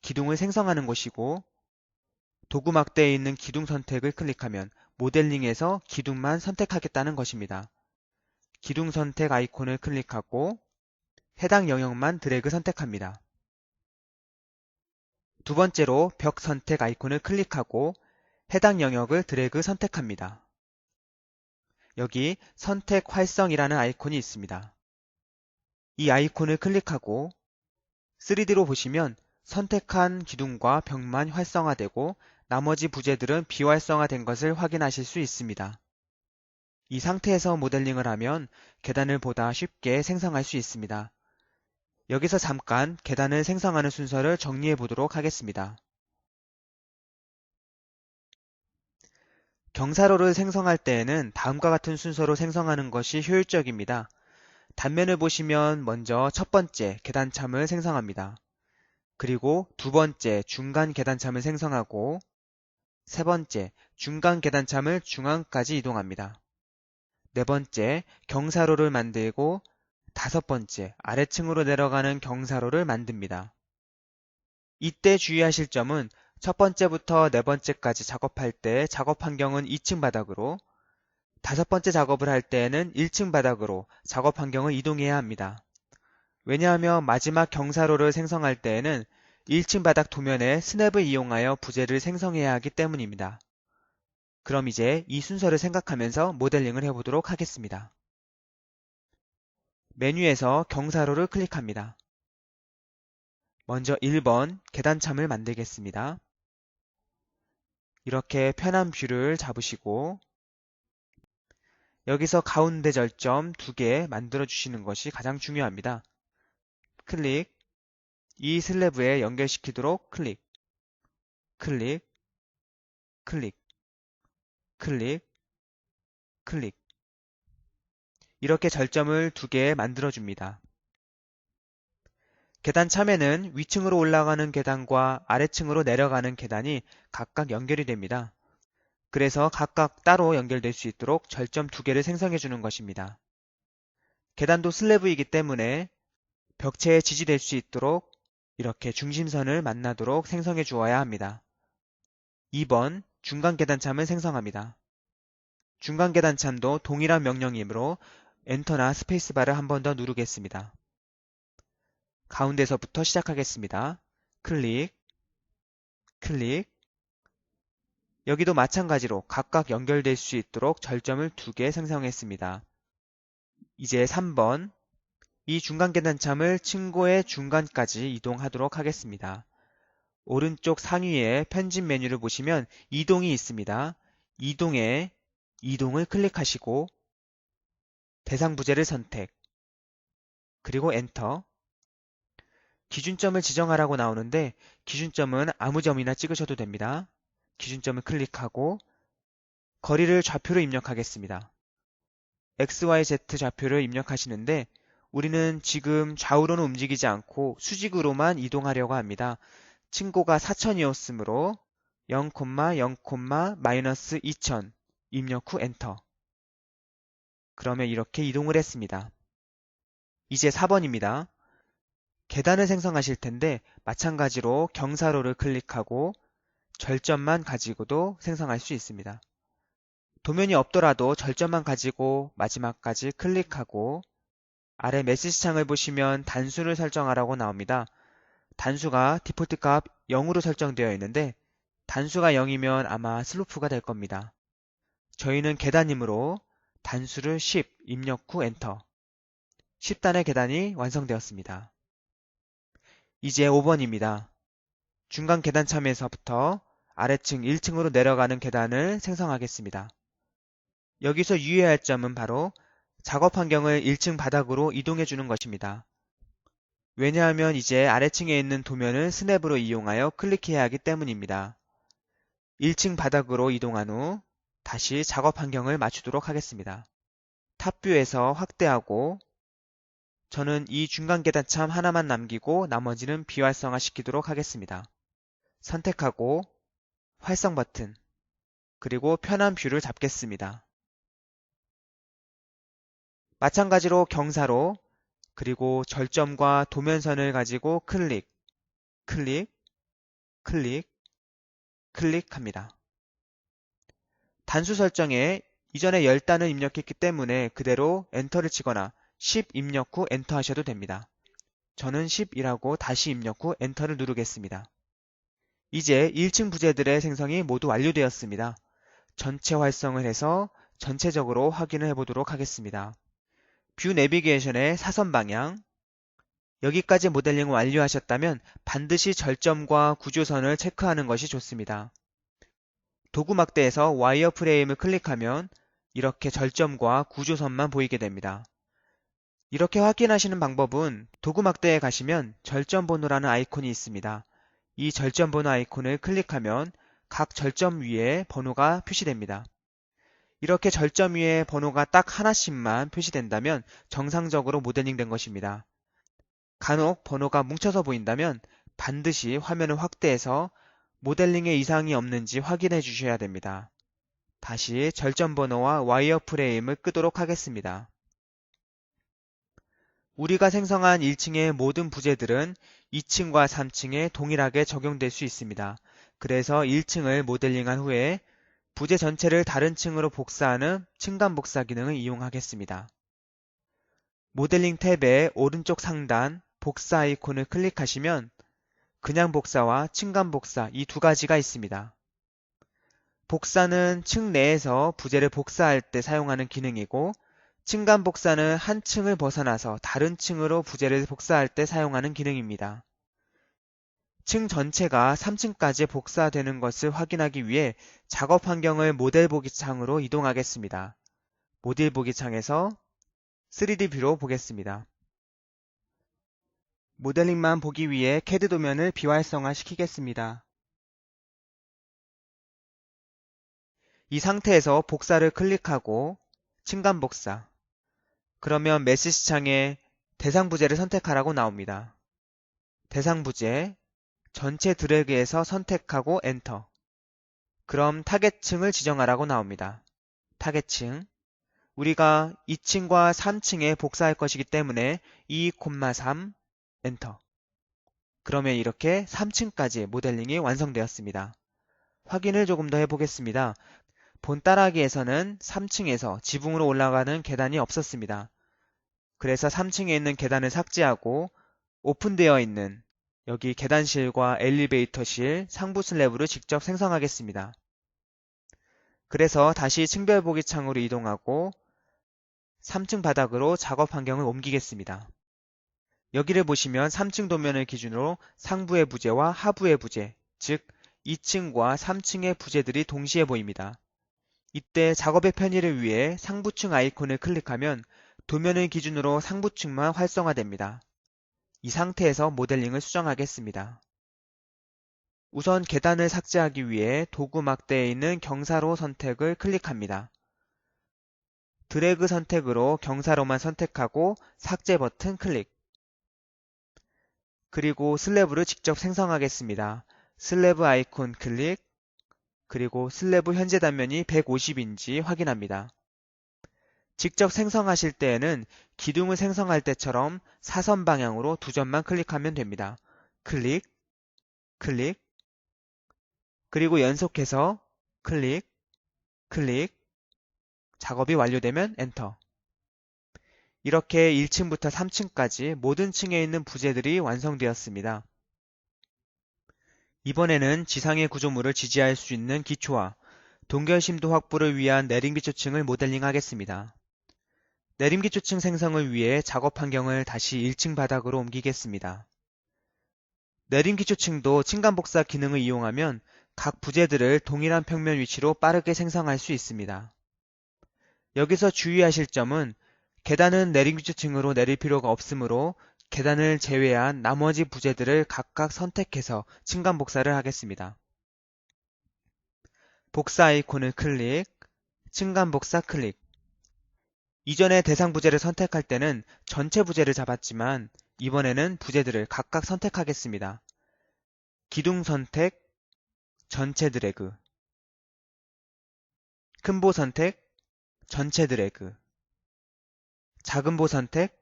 기둥을 생성하는 곳이고 도구 막대에 있는 기둥 선택을 클릭하면 모델링에서 기둥만 선택하겠다는 것입니다. 기둥 선택 아이콘을 클릭하고 해당 영역만 드래그 선택합니다. 두 번째로 벽 선택 아이콘을 클릭하고 해당 영역을 드래그 선택합니다. 여기 선택 활성이라는 아이콘이 있습니다. 이 아이콘을 클릭하고 3D로 보시면 선택한 기둥과 벽만 활성화되고 나머지 부재들은 비활성화된 것을 확인하실 수 있습니다. 이 상태에서 모델링을 하면 계단을 보다 쉽게 생성할 수 있습니다. 여기서 잠깐 계단을 생성하는 순서를 정리해 보도록 하겠습니다. 경사로를 생성할 때에는 다음과 같은 순서로 생성하는 것이 효율적입니다. 단면을 보시면 먼저 첫 번째 계단참을 생성합니다. 그리고 두 번째 중간 계단참을 생성하고 세 번째 중간 계단참을 중앙까지 이동합니다. 네 번째 경사로를 만들고 다섯 번째 아래층으로 내려가는 경사로를 만듭니다. 이때 주의하실 점은 첫 번째부터 네 번째까지 작업할 때 작업 환경은 2층 바닥으로 다섯 번째 작업을 할 때에는 1층 바닥으로 작업 환경을 이동해야 합니다. 왜냐하면 마지막 경사로를 생성할 때에는 1층 바닥 도면에 스냅을 이용하여 부재를 생성해야 하기 때문입니다. 그럼 이제 이 순서를 생각하면서 모델링을 해보도록 하겠습니다. 메뉴에서 경사로를 클릭합니다. 먼저 1번 계단참을 만들겠습니다. 이렇게 편한 뷰를 잡으시고 여기서 가운데 절점 2개 만들어 주시는 것이 가장 중요합니다. 클릭, 이 슬래브에 연결시키도록 클릭, 클릭, 클릭, 클릭, 클릭. 이렇게 절점을 2개 만들어 줍니다. 계단 참에는 위층으로 올라가는 계단과 아래층으로 내려가는 계단이 각각 연결이 됩니다. 그래서 각각 따로 연결될 수 있도록 절점 2개를 생성해 주는 것입니다. 계단도 슬래브이기 때문에 벽체에 지지될 수 있도록 이렇게 중심선을 만나도록 생성해 주어야 합니다. 2번 중간 계단참을 생성합니다. 중간 계단참도 동일한 명령이므로 엔터나 스페이스바를 한 번 더 누르겠습니다. 가운데서부터 시작하겠습니다. 클릭, 클릭. 여기도 마찬가지로 각각 연결될 수 있도록 절점을 2개 생성했습니다. 이제 3번, 이 중간 계단참을 층고의 중간까지 이동하도록 하겠습니다. 오른쪽 상위에 편집 메뉴를 보시면 이동이 있습니다. 이동에 이동을 클릭하시고 대상 부재를 선택, 그리고 엔터. 기준점을 지정하라고 나오는데 기준점은 아무 점이나 찍으셔도 됩니다. 기준점을 클릭하고 거리를 좌표로 입력하겠습니다. XYZ 좌표를 입력하시는데 우리는 지금 좌우로는 움직이지 않고 수직으로만 이동하려고 합니다. 층고가 4000이었으므로 0,0, -2000 입력 후 엔터. 그러면 이렇게 이동을 했습니다. 이제 4번입니다. 계단을 생성하실 텐데 마찬가지로 경사로를 클릭하고 절점만 가지고도 생성할 수 있습니다. 도면이 없더라도 절점만 가지고 마지막까지 클릭하고 아래 메시지 창을 보시면 단수를 설정하라고 나옵니다. 단수가 디폴트 값 0으로 설정되어 있는데 단수가 0이면 아마 슬로프가 될 겁니다. 저희는 계단이므로 단수를 10 입력 후 엔터. 10단의 계단이 완성되었습니다. 이제 5번입니다. 중간 계단 참에서부터 아래층 1층으로 내려가는 계단을 생성하겠습니다. 여기서 유의할 점은 바로 작업 환경을 1층 바닥으로 이동해 주는 것입니다. 왜냐하면 이제 아래층에 있는 도면을 스냅으로 이용하여 클릭해야 하기 때문입니다. 1층 바닥으로 이동한 후 다시 작업 환경을 맞추도록 하겠습니다. 탑뷰에서 확대하고 저는 이 중간 계단참 하나만 남기고 나머지는 비활성화 시키도록 하겠습니다. 선택하고 활성 버튼 그리고 편한 뷰를 잡겠습니다. 마찬가지로 경사로 그리고 절점과 도면선을 가지고 클릭, 클릭, 클릭, 클릭합니다. 단수 설정에 이전에 10단을 입력했기 때문에 그대로 엔터를 치거나 10 입력 후 엔터 하셔도 됩니다. 저는 10이라고 다시 입력 후 엔터를 누르겠습니다. 이제 1층 부재들의 생성이 모두 완료되었습니다. 전체 활성을 해서 전체적으로 확인을 해보도록 하겠습니다. 뷰 내비게이션의 사선 방향 여기까지 모델링을 완료하셨다면 반드시 절점과 구조선을 체크하는 것이 좋습니다. 도구 막대에서 와이어 프레임을 클릭하면 이렇게 절점과 구조선만 보이게 됩니다. 이렇게 확인하시는 방법은 도구 막대에 가시면 절점 번호라는 아이콘이 있습니다. 이 절점 번호 아이콘을 클릭하면 각 절점 위에 번호가 표시됩니다. 이렇게 절점 위에 번호가 딱 하나씩만 표시된다면 정상적으로 모델링 된 것입니다. 간혹 번호가 뭉쳐서 보인다면 반드시 화면을 확대해서 모델링에 이상이 없는지 확인해 주셔야 됩니다. 다시 절점 번호와 와이어 프레임을 끄도록 하겠습니다. 우리가 생성한 1층의 모든 부재들은 2층과 3층에 동일하게 적용될 수 있습니다. 그래서 1층을 모델링한 후에 부재 전체를 다른 층으로 복사하는 층간 복사 기능을 이용하겠습니다. 모델링 탭의 오른쪽 상단 복사 아이콘을 클릭하시면 그냥 복사와 층간 복사 이 두 가지가 있습니다. 복사는 층 내에서 부재를 복사할 때 사용하는 기능이고 층간 복사는 한 층을 벗어나서 다른 층으로 부재를 복사할 때 사용하는 기능입니다. 층 전체가 3층까지 복사되는 것을 확인하기 위해 작업 환경을 모델 보기 창으로 이동하겠습니다. 모델 보기 창에서 3D 뷰로 보겠습니다. 모델링만 보기 위해 CAD 도면을 비활성화 시키겠습니다. 이 상태에서 복사를 클릭하고 층간 복사 그러면 메시지 창에 대상 부재를 선택하라고 나옵니다. 대상 부재 전체 드래그해서 선택하고 엔터. 그럼 타겟층을 지정하라고 나옵니다. 타겟층. 우리가 2층과 3층에 복사할 것이기 때문에 2,3 엔터. 그러면 이렇게 3층까지 모델링이 완성되었습니다. 확인을 조금 더 해보겠습니다. 본 따라하기에서는 3층에서 지붕으로 올라가는 계단이 없었습니다. 그래서 3층에 있는 계단을 삭제하고 오픈되어 있는 여기 계단실과 엘리베이터실, 상부 슬래브를 직접 생성하겠습니다. 그래서 다시 층별 보기 창으로 이동하고 3층 바닥으로 작업 환경을 옮기겠습니다. 여기를 보시면 3층 도면을 기준으로 상부의 부재와 하부의 부재, 즉 2층과 3층의 부재들이 동시에 보입니다. 이때 작업의 편의를 위해 상부층 아이콘을 클릭하면 도면을 기준으로 상부층만 활성화됩니다. 이 상태에서 모델링을 수정하겠습니다. 우선 계단을 삭제하기 위해 도구 막대에 있는 경사로 선택을 클릭합니다. 드래그 선택으로 경사로만 선택하고 삭제 버튼 클릭. 그리고 슬래브를 직접 생성하겠습니다. 슬래브 아이콘 클릭, 그리고 슬래브 현재 단면이 150인지 확인합니다. 직접 생성하실 때에는 기둥을 생성할 때처럼 사선 방향으로 두 점만 클릭하면 됩니다. 클릭, 클릭, 그리고 연속해서 클릭, 클릭, 작업이 완료되면 엔터. 이렇게 1층부터 3층까지 모든 층에 있는 부재들이 완성되었습니다. 이번에는 지상의 구조물을 지지할 수 있는 기초와 동결심도 확보를 위한 내림기초층을 모델링하겠습니다. 내림기초층 생성을 위해 작업 환경을 다시 1층 바닥으로 옮기겠습니다. 내림기초층도 층간복사 기능을 이용하면 각 부재들을 동일한 평면 위치로 빠르게 생성할 수 있습니다. 여기서 주의하실 점은 계단은 내림기초층으로 내릴 필요가 없으므로 계단을 제외한 나머지 부재들을 각각 선택해서 층간복사를 하겠습니다. 복사 아이콘을 클릭, 층간복사 클릭. 이전에 대상 부재를 선택할 때는 전체 부재를 잡았지만 이번에는 부재들을 각각 선택하겠습니다. 기둥 선택, 전체 드래그. 큰 보 선택, 전체 드래그. 작은 보 선택,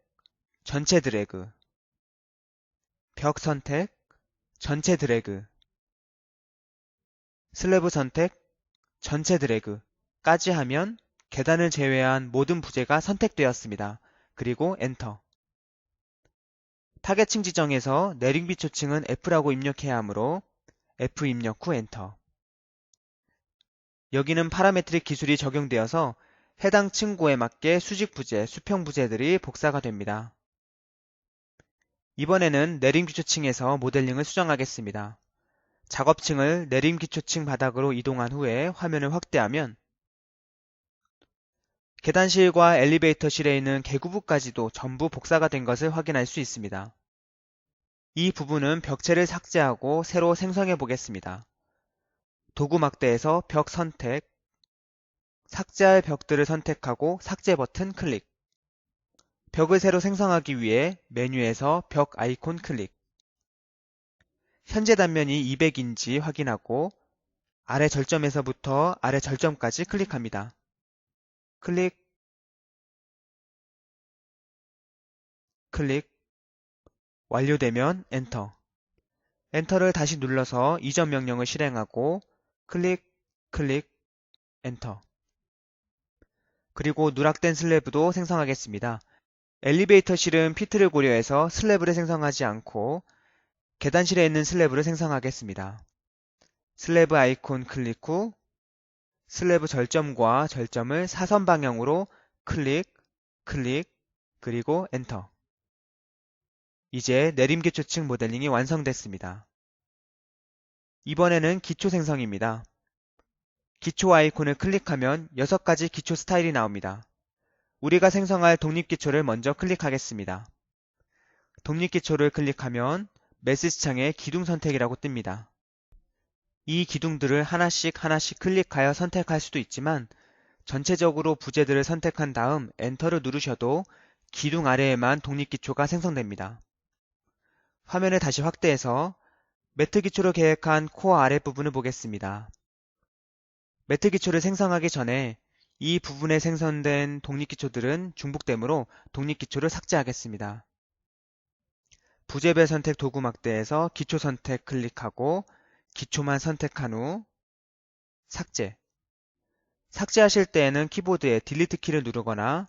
전체 드래그. 벽 선택, 전체 드래그. 슬래브 선택, 전체 드래그까지 하면 계단을 제외한 모든 부재가 선택되었습니다. 그리고 엔터. 타겟층 지정에서 내림기초층은 F라고 입력해야 하므로 F 입력 후 엔터. 여기는 파라메트릭 기술이 적용되어서 해당 층고에 맞게 수직 부재, 수평 부재들이 복사가 됩니다. 이번에는 내림기초층에서 모델링을 수정하겠습니다. 작업층을 내림기초층 바닥으로 이동한 후에 화면을 확대하면 계단실과 엘리베이터실에 있는 개구부까지도 전부 복사가 된 것을 확인할 수 있습니다. 이 부분은 벽체를 삭제하고 새로 생성해 보겠습니다. 도구 막대에서 벽 선택, 삭제할 벽들을 선택하고 삭제 버튼 클릭. 벽을 새로 생성하기 위해 메뉴에서 벽 아이콘 클릭. 현재 단면이 200인지 확인하고 아래 절점에서부터 아래 절점까지 클릭합니다. 클릭, 클릭, 완료되면 엔터. 엔터를 다시 눌러서 이전 명령을 실행하고 클릭, 클릭, 엔터. 그리고 누락된 슬래브도 생성하겠습니다. 엘리베이터실은 피트를 고려해서 슬래브를 생성하지 않고 계단실에 있는 슬래브를 생성하겠습니다. 슬래브 아이콘 클릭 후 슬래브 절점과 절점을 사선 방향으로 클릭, 클릭, 그리고 엔터. 이제 내림기초층 모델링이 완성됐습니다. 이번에는 기초 생성입니다. 기초 아이콘을 클릭하면 6가지 기초 스타일이 나옵니다. 우리가 생성할 독립기초를 먼저 클릭하겠습니다. 독립기초를 클릭하면 메시지 창에 기둥 선택이라고 뜹니다. 이 기둥들을 하나씩 클릭하여 선택할 수도 있지만 전체적으로 부재들을 선택한 다음 엔터를 누르셔도 기둥 아래에만 독립기초가 생성됩니다. 화면을 다시 확대해서 매트 기초로 계획한 코어 아랫부분을 보겠습니다. 매트 기초를 생성하기 전에 이 부분에 생성된 독립기초들은 중복되므로 독립기초를 삭제하겠습니다. 부재별 선택 도구 막대에서 기초 선택 클릭하고 기초만 선택한 후 삭제. 삭제하실 때에는 키보드에 딜리트 키를 누르거나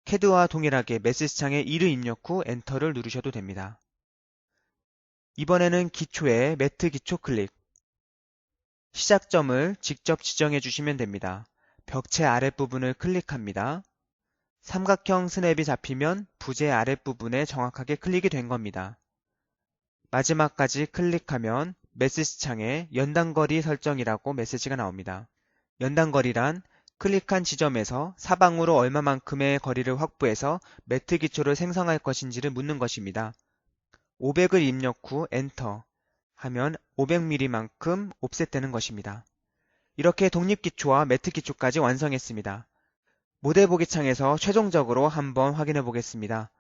캐드와 동일하게 메시지 창에 2를 입력 후 엔터를 누르셔도 됩니다. 이번에는 기초에 매트 기초 클릭. 시작점을 직접 지정해 주시면 됩니다. 벽체 아랫부분을 클릭합니다. 삼각형 스냅이 잡히면 부재 아랫부분에 정확하게 클릭이 된 겁니다. 마지막까지 클릭하면 메시지 창에 연단거리 설정이라고 메시지가 나옵니다. 연단거리란 클릭한 지점에서 사방으로 얼마만큼의 거리를 확보해서 매트 기초를 생성할 것인지를 묻는 것입니다. 500을 입력 후 엔터 하면 500mm만큼 옵셋되는 것입니다. 이렇게 독립기초와 매트 기초까지 완성했습니다. 모델 보기 창에서 최종적으로 한번 확인해 보겠습니다.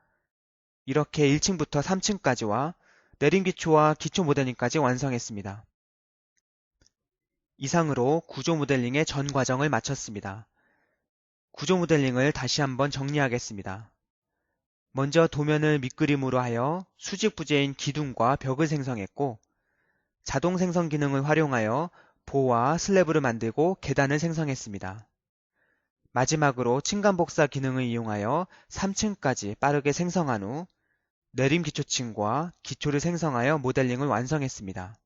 이렇게 1층부터 3층까지와 내림기초와 기초 모델링까지 완성했습니다. 이상으로 구조 모델링의 전 과정을 마쳤습니다. 구조 모델링을 다시 한번 정리하겠습니다. 먼저 도면을 밑그림으로 하여 수직 부재인 기둥과 벽을 생성했고, 자동 생성 기능을 활용하여 보와 슬래브를 만들고 계단을 생성했습니다. 마지막으로 층간 복사 기능을 이용하여 3층까지 빠르게 생성한 후 내림 기초층과 기초를 생성하여 모델링을 완성했습니다.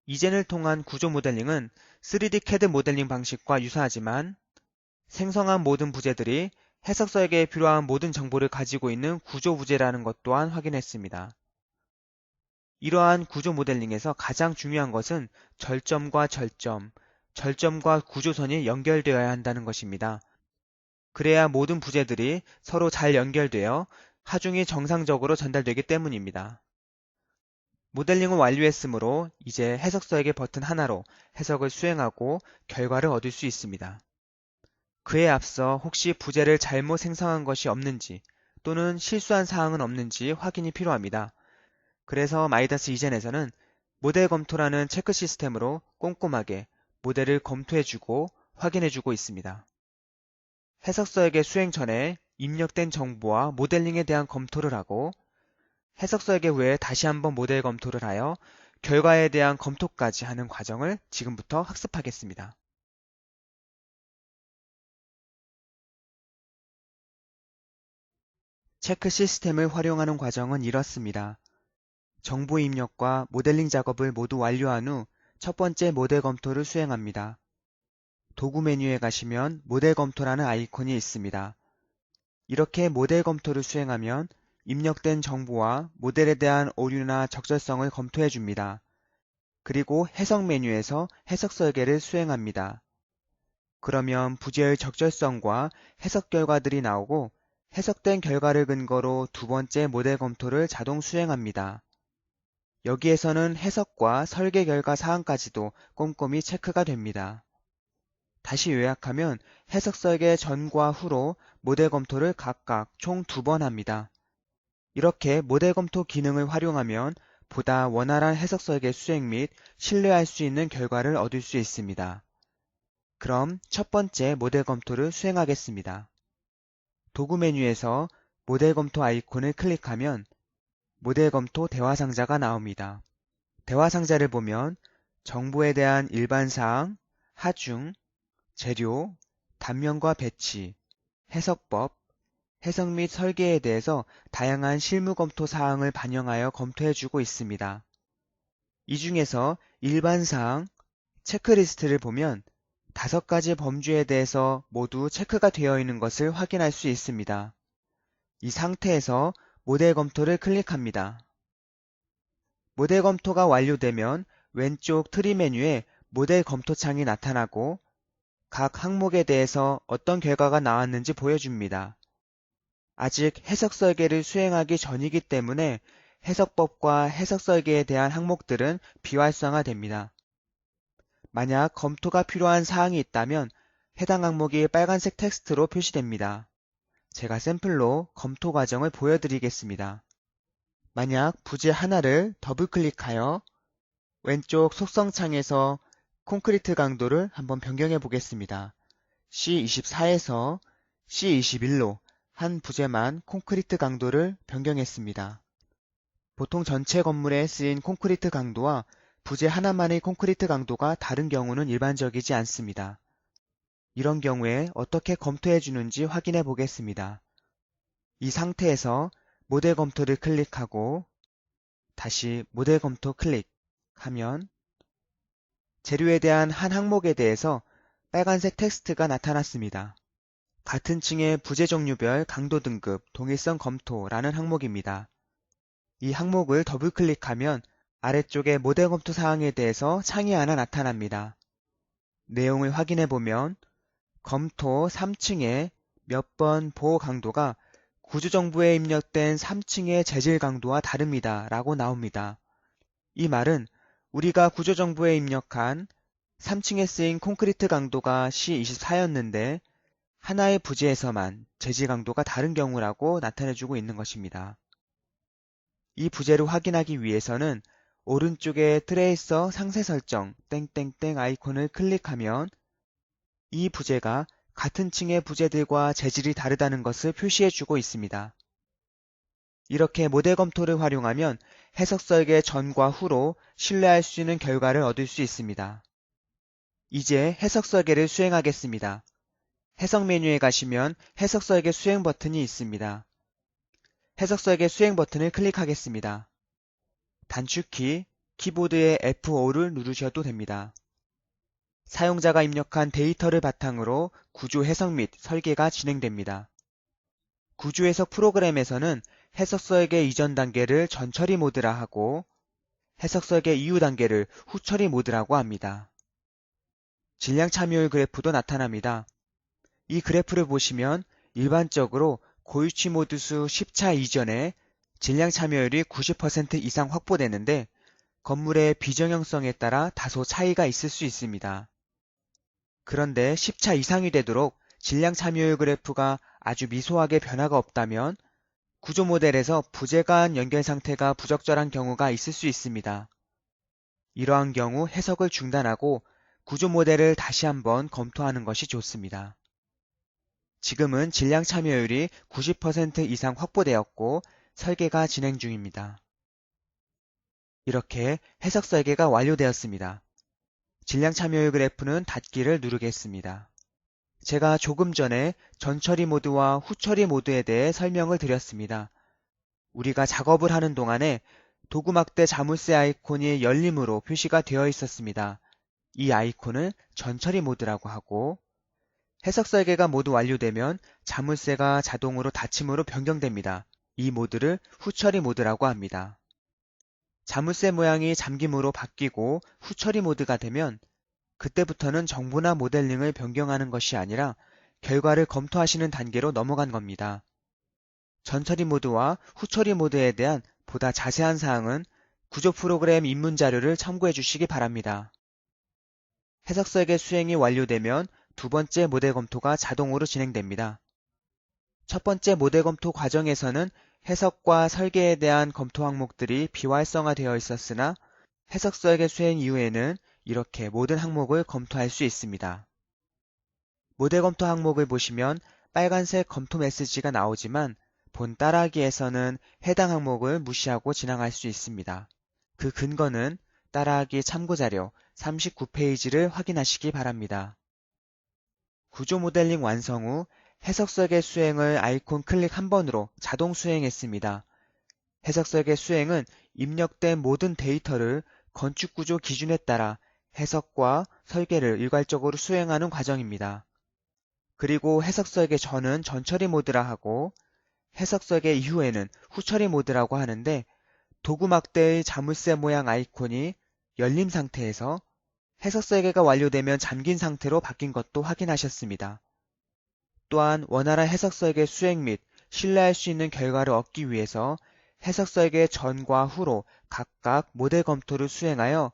이젠을 통한 구조 모델링은 3D CAD 모델링 방식과 유사하지만 생성한 모든 부재들이 해석서에게 필요한 모든 정보를 가지고 있는 구조 부재라는 것 또한 확인했습니다. 이러한 구조 모델링에서 가장 중요한 것은 절점과 절점, 절점과 구조선이 연결되어야 한다는 것입니다. 그래야 모든 부재들이 서로 잘 연결되어 하중이 정상적으로 전달되기 때문입니다. 모델링을 완료했으므로 이제 해석서에게 버튼 하나로 해석을 수행하고 결과를 얻을 수 있습니다. 그에 앞서 혹시 부재를 잘못 생성한 것이 없는지 또는 실수한 사항은 없는지 확인이 필요합니다. 그래서 마이다스 이젠에서는 모델 검토라는 체크 시스템으로 꼼꼼하게 모델을 검토해주고 확인해주고 있습니다. 해석서에게 수행 전에 입력된 정보와 모델링에 대한 검토를 하고 해석서에게 후에 다시 한번 모델 검토를 하여 결과에 대한 검토까지 하는 과정을 지금부터 학습하겠습니다. 체크 시스템을 활용하는 과정은 이렇습니다. 정보 입력과 모델링 작업을 모두 완료한 후 첫 번째 모델 검토를 수행합니다. 도구 메뉴에 가시면 모델 검토라는 아이콘이 있습니다. 이렇게 모델 검토를 수행하면 입력된 정보와 모델에 대한 오류나 적절성을 검토해 줍니다. 그리고 해석 메뉴에서 해석 설계를 수행합니다. 그러면 부재의 적절성과 해석 결과들이 나오고 해석된 결과를 근거로 두 번째 모델 검토를 자동 수행합니다. 여기에서는 해석과 설계 결과 사항까지도 꼼꼼히 체크가 됩니다. 다시 요약하면 해석 설계 전과 후로 모델 검토를 각각 총 2번 합니다. 이렇게 모델 검토 기능을 활용하면 보다 원활한 해석 설계 수행 및 신뢰할 수 있는 결과를 얻을 수 있습니다. 그럼 첫 번째 모델 검토를 수행하겠습니다. 도구 메뉴에서 모델 검토 아이콘을 클릭하면 모델 검토 대화 상자가 나옵니다. 대화 상자를 보면 정보에 대한 일반 사항, 하중, 재료, 단면과 배치, 해석법, 해석 및 설계에 대해서 다양한 실무 검토 사항을 반영하여 검토해주고 있습니다. 이 중에서 일반 사항, 체크리스트를 보면 5가지 범주에 대해서 모두 체크가 되어 있는 것을 확인할 수 있습니다. 이 상태에서 모델 검토를 클릭합니다. 모델 검토가 완료되면 왼쪽 트리 메뉴에 모델 검토 창이 나타나고 각 항목에 대해서 어떤 결과가 나왔는지 보여줍니다. 아직 해석 설계를 수행하기 전이기 때문에 해석법과 해석 설계에 대한 항목들은 비활성화됩니다. 만약 검토가 필요한 사항이 있다면 해당 항목이 빨간색 텍스트로 표시됩니다. 제가 샘플로 검토 과정을 보여드리겠습니다. 만약 부재 하나를 더블클릭하여 왼쪽 속성 창에서 콘크리트 강도를 한번 변경해 보겠습니다. C24에서 C21로 한 부재만 콘크리트 강도를 변경했습니다. 보통 전체 건물에 쓰인 콘크리트 강도와 부재 하나만의 콘크리트 강도가 다른 경우는 일반적이지 않습니다. 이런 경우에 어떻게 검토해 주는지 확인해 보겠습니다. 이 상태에서 모델 검토를 클릭하고 다시 모델 검토 클릭하면 재료에 대한 한 항목에 대해서 빨간색 텍스트가 나타났습니다. 같은 층의 부재 종류별 강도 등급 동일성 검토라는 항목입니다. 이 항목을 더블클릭하면 아래쪽에 모델 검토 사항에 대해서 창이 하나 나타납니다. 내용을 확인해 보면 검토 3층의 몇 번 보호 강도가 구조정보에 입력된 3층의 재질 강도와 다릅니다 라고 나옵니다. 이 말은 우리가 구조정보에 입력한 3층에 쓰인 콘크리트 강도가 C24였는데 하나의 부재에서만 재질 강도가 다른 경우라고 나타내주고 있는 것입니다. 이 부재를 확인하기 위해서는 오른쪽에 트레이서 상세 설정 땡땡땡 아이콘을 클릭하면 이 부재가 같은 층의 부재들과 재질이 다르다는 것을 표시해주고 있습니다. 이렇게 모델 검토를 활용하면 해석 설계 전과 후로 신뢰할 수 있는 결과를 얻을 수 있습니다. 이제 해석 설계를 수행하겠습니다. 해석 메뉴에 가시면 해석 설계 수행 버튼이 있습니다. 해석 설계 수행 버튼을 클릭하겠습니다. 단축키, 키보드의 F5를 누르셔도 됩니다. 사용자가 입력한 데이터를 바탕으로 구조 해석 및 설계가 진행됩니다. 구조 해석 프로그램에서는 해석 설계 이전 단계를 전처리 모드라 하고 해석 설계 이후 단계를 후처리 모드라고 합니다. 질량 참여율 그래프도 나타납니다. 이 그래프를 보시면 일반적으로 고유치 모드수 10차 이전에 질량 참여율이 90% 이상 확보되는데 건물의 비정형성에 따라 다소 차이가 있을 수 있습니다. 그런데 10차 이상이 되도록 질량 참여율 그래프가 아주 미소하게 변화가 없다면 구조 모델에서 부재 간 연결 상태가 부적절한 경우가 있을 수 있습니다. 이러한 경우 해석을 중단하고 구조 모델을 다시 한번 검토하는 것이 좋습니다. 지금은 질량 참여율이 90% 이상 확보되었고 설계가 진행 중입니다. 이렇게 해석 설계가 완료되었습니다. 질량 참여율 그래프는 닫기를 누르겠습니다. 제가 조금 전에 전처리 모드와 후처리 모드에 대해 설명을 드렸습니다. 우리가 작업을 하는 동안에 도구막대 자물쇠 아이콘이 열림으로 표시가 되어 있었습니다. 이 아이콘을 전처리 모드라고 하고 해석 설계가 모두 완료되면 자물쇠가 자동으로 닫힘으로 변경됩니다. 이 모드를 후처리 모드라고 합니다. 자물쇠 모양이 잠김으로 바뀌고 후처리 모드가 되면 그때부터는 정보나 모델링을 변경하는 것이 아니라 결과를 검토하시는 단계로 넘어간 겁니다. 전처리 모드와 후처리 모드에 대한 보다 자세한 사항은 구조 프로그램 입문 자료를 참고해 주시기 바랍니다. 해석 설계 수행이 완료되면 두 번째 모델 검토가 자동으로 진행됩니다. 첫 번째 모델 검토 과정에서는 해석과 설계에 대한 검토 항목들이 비활성화되어 있었으나 해석 설계 수행 이후에는 이렇게 모든 항목을 검토할 수 있습니다. 모델 검토 항목을 보시면 빨간색 검토 메시지가 나오지만 본 따라하기에서는 해당 항목을 무시하고 진행할 수 있습니다. 그 근거는 따라하기 참고자료 39페이지를 확인하시기 바랍니다. 구조 모델링 완성 후 해석 설계 수행을 아이콘 클릭 한 번으로 자동 수행했습니다. 해석 설계 수행은 입력된 모든 데이터를 건축구조 기준에 따라 해석과 설계를 일괄적으로 수행하는 과정입니다. 그리고 해석 설계 전은 전처리 모드라 하고 해석 설계 이후에는 후처리 모드라고 하는데 도구막대의 자물쇠 모양 아이콘이 열린 상태에서 해석 설계가 완료되면 잠긴 상태로 바뀐 것도 확인하셨습니다. 또한 원활한 해석 설계 수행 및 신뢰할 수 있는 결과를 얻기 위해서 해석 설계 전과 후로 각각 모델 검토를 수행하여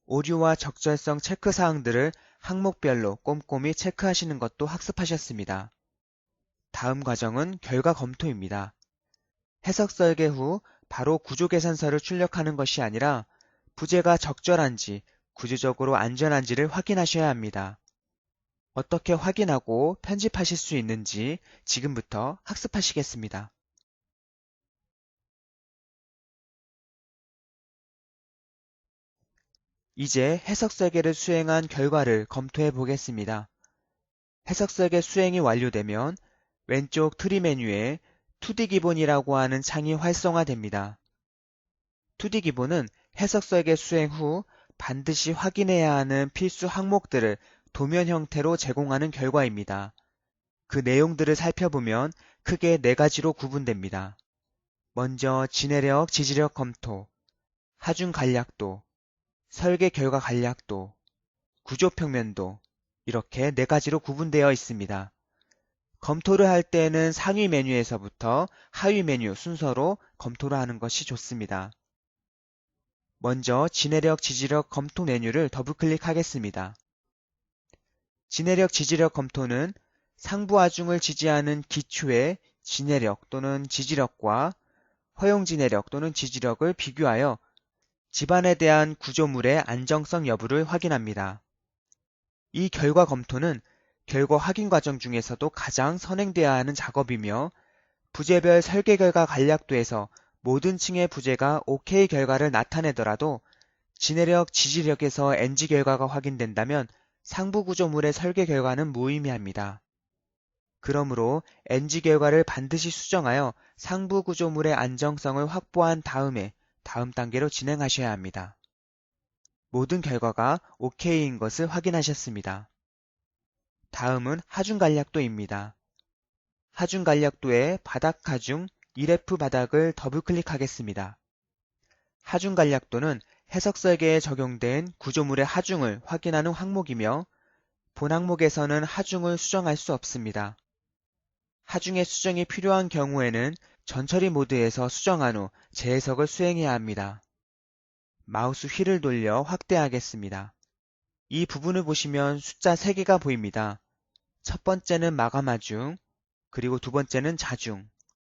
오류와 적절성 체크 사항들을 항목별로 꼼꼼히 체크하시는 것도 학습하셨습니다. 다음 과정은 결과 검토입니다. 해석 설계 후 바로 구조 계산서를 출력하는 것이 아니라 부재가 적절한지 구조적으로 안전한지를 확인하셔야 합니다. 어떻게 확인하고 편집하실 수 있는지 지금부터 학습하시겠습니다. 이제 해석 설계를 수행한 결과를 검토해 보겠습니다. 해석 설계 수행이 완료되면 왼쪽 트리 메뉴에 2D 기본이라고 하는 창이 활성화됩니다. 2D 기본은 해석 설계 수행 후 반드시 확인해야 하는 필수 항목들을 도면 형태로 제공하는 결과입니다. 그 내용들을 살펴보면 크게 4가지로 구분됩니다. 먼저 진해력, 지지력 검토, 하중 간략도, 설계 결과 간략도, 구조 평면도 이렇게 4가지로 구분되어 있습니다. 검토를 할 때는 상위 메뉴에서부터 하위 메뉴 순서로 검토를 하는 것이 좋습니다. 먼저 진해력, 지지력 검토 메뉴를 더블클릭하겠습니다. 진해력, 지지력 검토는 상부 하중을 지지하는 기초의 진해력 또는 지지력과 허용 진해력 또는 지지력을 비교하여 집안에 대한 구조물의 안정성 여부를 확인합니다. 이 결과 검토는 결과 확인 과정 중에서도 가장 선행되어야 하는 작업이며 부재별 설계 결과 간략도에서 모든 층의 부재가 OK 결과를 나타내더라도 지내력, 지지력에서 NG 결과가 확인된다면 상부 구조물의 설계 결과는 무의미합니다. 그러므로 NG 결과를 반드시 수정하여 상부 구조물의 안정성을 확보한 다음에 다음 단계로 진행하셔야 합니다. 모든 결과가 OK인 것을 확인하셨습니다. 다음은 하중 간략도입니다. 하중 간략도의 바닥 하중 1F 바닥을 더블 클릭하겠습니다. 하중 간략도는 해석 설계에 적용된 구조물의 하중을 확인하는 항목이며 본 항목에서는 하중을 수정할 수 없습니다. 하중의 수정이 필요한 경우에는 전처리 모드에서 수정한 후 재해석을 수행해야 합니다. 마우스 휠을 돌려 확대하겠습니다. 이 부분을 보시면 숫자 3개가 보입니다. 첫 번째는 마감 하중, 그리고 두 번째는 자중,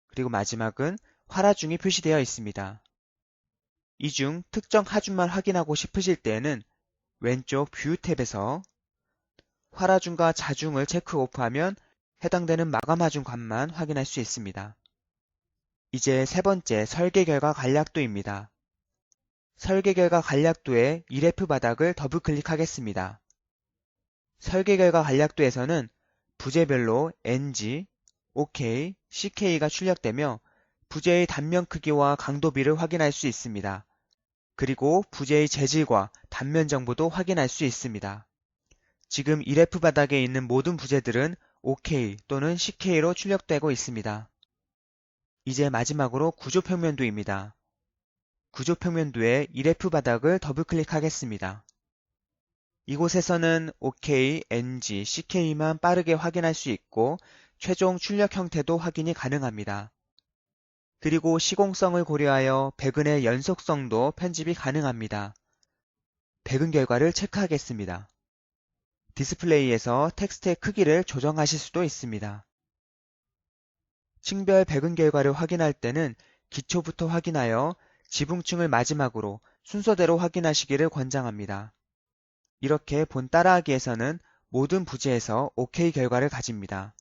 그리고 마지막은 활하중이 표시되어 있습니다. 이 중 특정 하중만 확인하고 싶으실 때에는 왼쪽 뷰 탭에서 활하중과 자중을 체크 오프하면 해당되는 마감 하중 값만 확인할 수 있습니다. 이제 세 번째 설계 결과 간략도입니다. 설계 결과 간략도의 1F 바닥을 더블 클릭하겠습니다. 설계 결과 간략도에서는 부재별로 NG, OK, CK가 출력되며 부재의 단면 크기와 강도비를 확인할 수 있습니다. 그리고 부재의 재질과 단면 정보도 확인할 수 있습니다. 지금 1F 바닥에 있는 모든 부재들은 OK 또는 CK로 출력되고 있습니다. 이제 마지막으로 구조평면도입니다. 구조평면도의 1F 바닥을 더블 클릭하겠습니다. 이곳에서는 OK, NG, CK만 빠르게 확인할 수 있고 최종 출력 형태도 확인이 가능합니다. 그리고 시공성을 고려하여 배근의 연속성도 편집이 가능합니다. 배근 결과를 체크하겠습니다. 디스플레이에서 텍스트의 크기를 조정하실 수도 있습니다. 층별 배근 결과를 확인할 때는 기초부터 확인하여 지붕층을 마지막으로 순서대로 확인하시기를 권장합니다. 이렇게 본 따라하기에서는 모든 부재에서 OK 결과를 가집니다.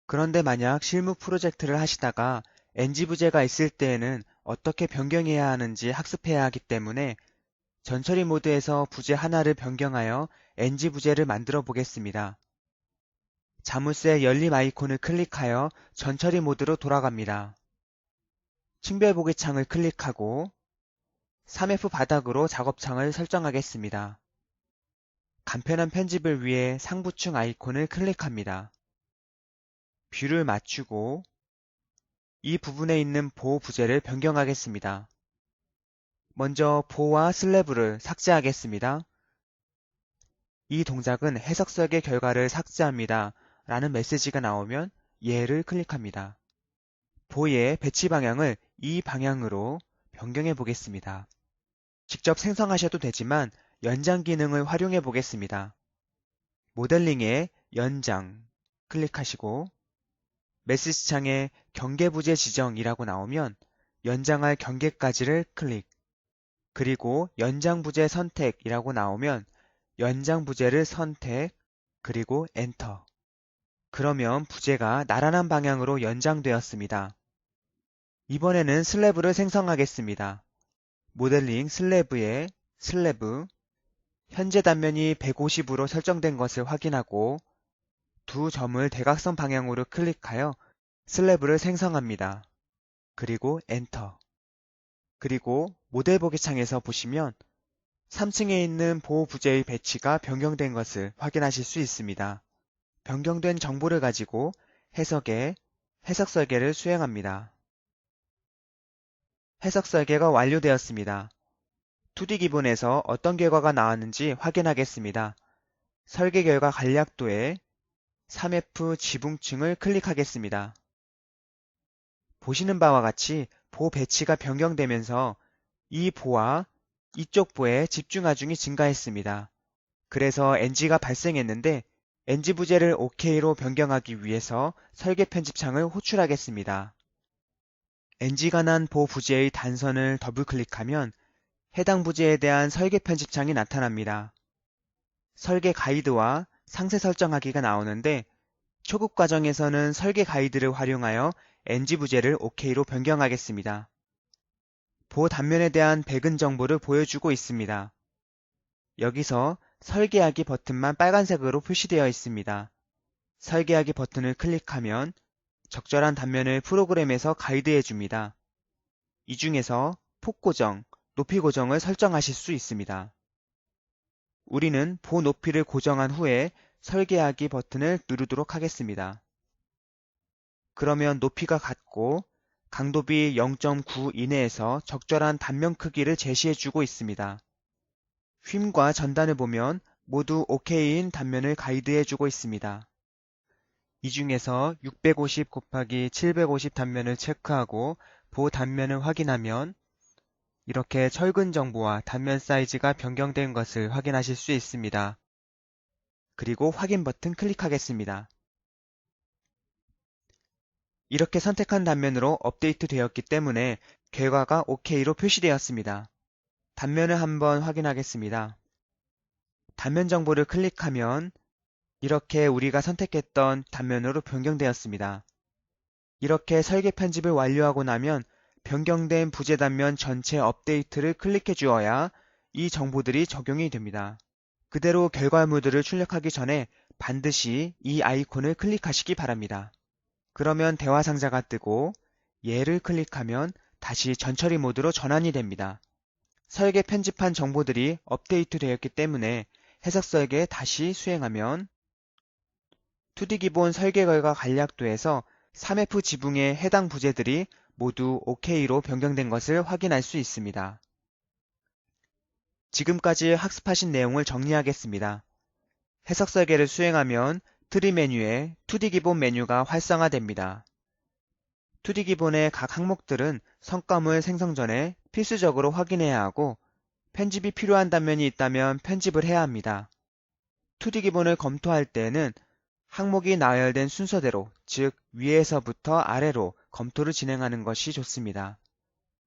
그런데 만약 실무 프로젝트를 하시다가 NG 부재가 있을 때에는 어떻게 변경해야 하는지 학습해야 하기 때문에 전처리 모드에서 부재 하나를 변경하여 NG 부재를 만들어 보겠습니다. 자물쇠 열림 아이콘을 클릭하여 전처리 모드로 돌아갑니다. 층별 보기 창을 클릭하고 3F 바닥으로 작업창을 설정하겠습니다. 간편한 편집을 위해 상부층 아이콘을 클릭합니다. 뷰를 맞추고 이 부분에 있는 보호 부재를 변경하겠습니다. 먼저 보와 슬래브를 삭제하겠습니다. 이 동작은 해석 설계 결과를 삭제합니다. 라는 메시지가 나오면 얘를 클릭합니다. 보의 배치 방향을 이 방향으로 변경해 보겠습니다. 직접 생성하셔도 되지만 연장 기능을 활용해 보겠습니다. 모델링에 연장 클릭하시고 메시지 창에 경계 부재 지정이라고 나오면 연장할 경계까지를 클릭, 그리고 연장 부재 선택이라고 나오면 연장 부재를 선택, 그리고 엔터. 그러면 부재가 나란한 방향으로 연장되었습니다. 이번에는 슬래브를 생성하겠습니다. 모델링 슬래브에 슬래브, 현재 단면이 150으로 설정된 것을 확인하고 두 점을 대각선 방향으로 클릭하여 슬래브를 생성합니다. 그리고 엔터. 그리고 모델 보기 창에서 보시면 3층에 있는 보호 부재의 배치가 변경된 것을 확인하실 수 있습니다. 변경된 정보를 가지고 해석에 해석 설계를 수행합니다. 해석 설계가 완료되었습니다. 2D 기본에서 어떤 결과가 나왔는지 확인하겠습니다. 설계 결과 간략도에 3F 지붕층을 클릭하겠습니다. 보시는 바와 같이 보 배치가 변경되면서 이 보와 이쪽 보에 집중 하중이 증가했습니다. 그래서 NG가 발생했는데 NG 부재를 OK로 변경하기 위해서 설계 편집창을 호출하겠습니다. NG가 난 보 부재의 단선을 더블 클릭하면 해당 부재에 대한 설계 편집창이 나타납니다. 설계 가이드와 상세 설정하기가 나오는데 초급 과정에서는 설계 가이드를 활용하여 NG 부재를 OK로 변경하겠습니다. 보호 단면에 대한 백은 정보를 보여주고 있습니다. 여기서 설계하기 버튼만 빨간색으로 표시되어 있습니다. 설계하기 버튼을 클릭하면 적절한 단면을 프로그램에서 가이드해 줍니다. 이 중에서 폭 고정, 높이 고정을 설정하실 수 있습니다. 우리는 보 높이를 고정한 후에 설계하기 버튼을 누르도록 하겠습니다. 그러면 높이가 같고 강도비 0.9 이내에서 적절한 단면 크기를 제시해 주고 있습니다. 휨과 전단을 보면 모두 OK인 단면을 가이드해 주고 있습니다. 이 중에서 650 곱하기 750 단면을 체크하고 보 단면을 확인하면 이렇게 철근 정보와 단면 사이즈가 변경된 것을 확인하실 수 있습니다. 그리고 확인 버튼 클릭하겠습니다. 이렇게 선택한 단면으로 업데이트 되었기 때문에 결과가 OK로 표시되었습니다. 단면을 한번 확인하겠습니다. 단면 정보를 클릭하면 이렇게 우리가 선택했던 단면으로 변경되었습니다. 이렇게 설계 편집을 완료하고 나면 변경된 부재 단면 전체 업데이트를 클릭해 주어야 이 정보들이 적용이 됩니다. 그대로 결과물들을 출력하기 전에 반드시 이 아이콘을 클릭하시기 바랍니다. 그러면 대화 상자가 뜨고 얘를 클릭하면 다시 전처리 모드로 전환이 됩니다. 설계 편집한 정보들이 업데이트 되었기 때문에 해석 설계 다시 수행하면 2D 기본 설계 결과 간략도에서 3F 지붕의 해당 부재들이 모두 OK로 변경된 것을 확인할 수 있습니다. 지금까지 학습하신 내용을 정리하겠습니다. 해석 설계를 수행하면 트리 메뉴에 2D 기본 메뉴가 활성화됩니다. 2D 기본의 각 항목들은 성과물 생성 전에 필수적으로 확인해야 하고 편집이 필요한 단면이 있다면 편집을 해야 합니다. 2D 기본을 검토할 때에는 항목이 나열된 순서대로, 즉 위에서부터 아래로 검토를 진행하는 것이 좋습니다.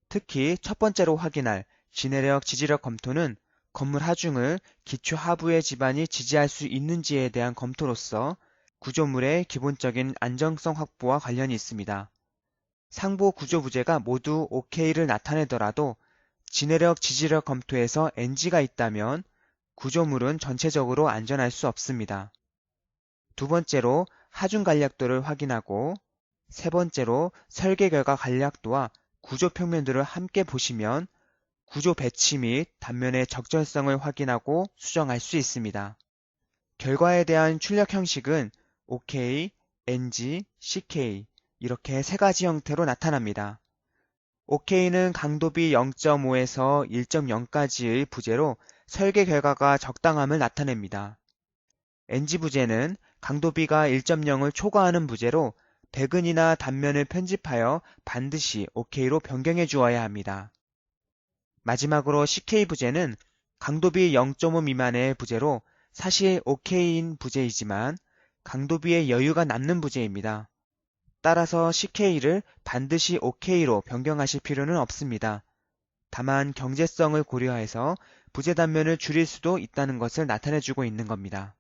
특히 첫 번째로 확인할 지내력, 지지력 검토는 건물 하중을 기초 하부의 지반이 지지할 수 있는지에 대한 검토로서 구조물의 기본적인 안정성 확보와 관련이 있습니다. 상부 구조 부재가 모두 OK를 나타내더라도 지내력, 지지력 검토에서 NG가 있다면 구조물은 전체적으로 안전할 수 없습니다. 두 번째로 하중 간략도를 확인하고 세 번째로 설계 결과 간략도와 구조 평면들을 함께 보시면 구조 배치 및 단면의 적절성을 확인하고 수정할 수 있습니다. 결과에 대한 출력 형식은 OK, NG, CK 이렇게 세 가지 형태로 나타납니다. OK는 강도비 0.5에서 1.0까지의 부재로 설계 결과가 적당함을 나타냅니다. NG 부재는 강도비가 1.0을 초과하는 부재로 백은이나 단면을 편집하여 반드시 OK로 변경해 주어야 합니다. 마지막으로 CK 부재는 강도비 0.5 미만의 부재로 사실 OK인 부재이지만 강도비의 여유가 남는 부재입니다. 따라서 CK를 반드시 OK로 변경하실 필요는 없습니다. 다만 경제성을 고려해서 부재 단면을 줄일 수도 있다는 것을 나타내주고 있는 겁니다.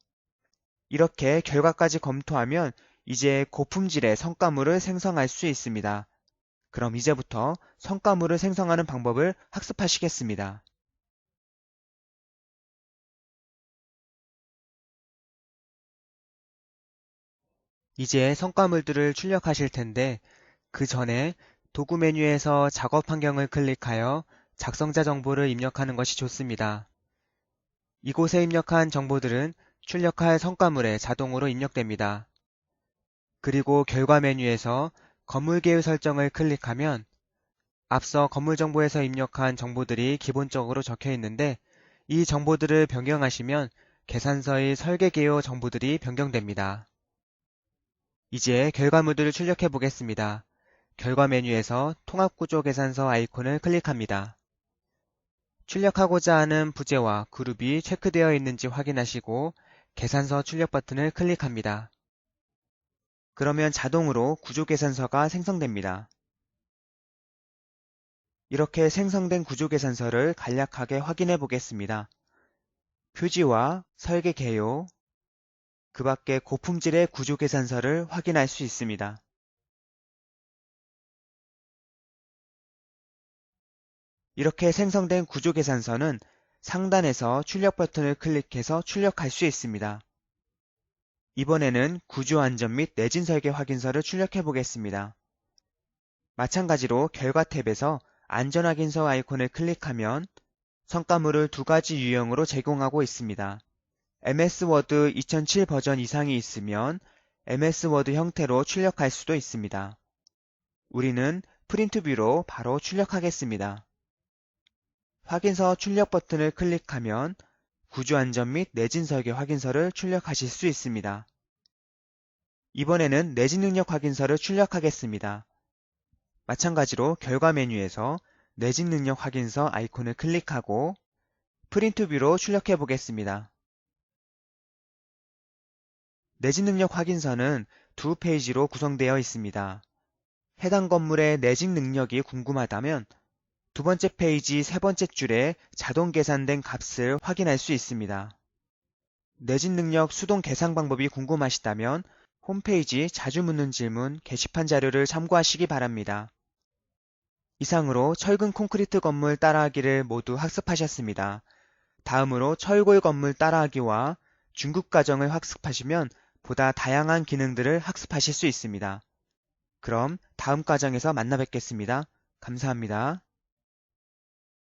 이렇게 결과까지 검토하면 이제 고품질의 성과물을 생성할 수 있습니다. 그럼 이제부터 성과물을 생성하는 방법을 학습하시겠습니다. 이제 성과물들을 출력하실 텐데 그 전에 도구 메뉴에서 작업 환경을 클릭하여 작성자 정보를 입력하는 것이 좋습니다. 이곳에 입력한 정보들은 출력할 성과물에 자동으로 입력됩니다. 그리고 결과 메뉴에서 건물 계열 설정을 클릭하면 앞서 건물 정보에서 입력한 정보들이 기본적으로 적혀 있는데 이 정보들을 변경하시면 계산서의 설계 개요 정보들이 변경됩니다. 이제 결과물들을 출력해 보겠습니다. 결과 메뉴에서 통합구조 계산서 아이콘을 클릭합니다. 출력하고자 하는 부재와 그룹이 체크되어 있는지 확인하시고 계산서 출력 버튼을 클릭합니다. 그러면 자동으로 구조 계산서가 생성됩니다. 이렇게 생성된 구조 계산서를 간략하게 확인해 보겠습니다. 표지와 설계 개요, 그 밖에 고품질의 구조계산서를 확인할 수 있습니다. 이렇게 생성된 구조계산서는 상단에서 출력 버튼을 클릭해서 출력할 수 있습니다. 이번에는 구조안전 및 내진 설계 확인서를 출력해 보겠습니다. 마찬가지로 결과 탭에서 안전확인서 아이콘을 클릭하면 성과물을 두 가지 유형으로 제공하고 있습니다. MS 워드 2007 버전 이상이 있으면 MS 워드 형태로 출력할 수도 있습니다. 우리는 프린트뷰로 바로 출력하겠습니다. 확인서 출력 버튼을 클릭하면 구조안전 및 내진 설계 확인서를 출력하실 수 있습니다. 이번에는 내진 능력 확인서를 출력하겠습니다. 마찬가지로 결과 메뉴에서 내진 능력 확인서 아이콘을 클릭하고 프린트뷰로 출력해 보겠습니다. 내진 능력 확인서는 두 페이지로 구성되어 있습니다. 해당 건물의 내진 능력이 궁금하다면 두 번째 페이지 세 번째 줄에 자동 계산된 값을 확인할 수 있습니다. 내진 능력 수동 계산 방법이 궁금하시다면 홈페이지 자주 묻는 질문 게시판 자료를 참고하시기 바랍니다. 이상으로 철근 콘크리트 건물 따라하기를 모두 학습하셨습니다. 다음으로 철골 건물 따라하기와 중급 과정을 학습하시면 보다 다양한 기능들을 학습하실 수 있습니다. 그럼 다음 과정에서 만나 뵙겠습니다. 감사합니다.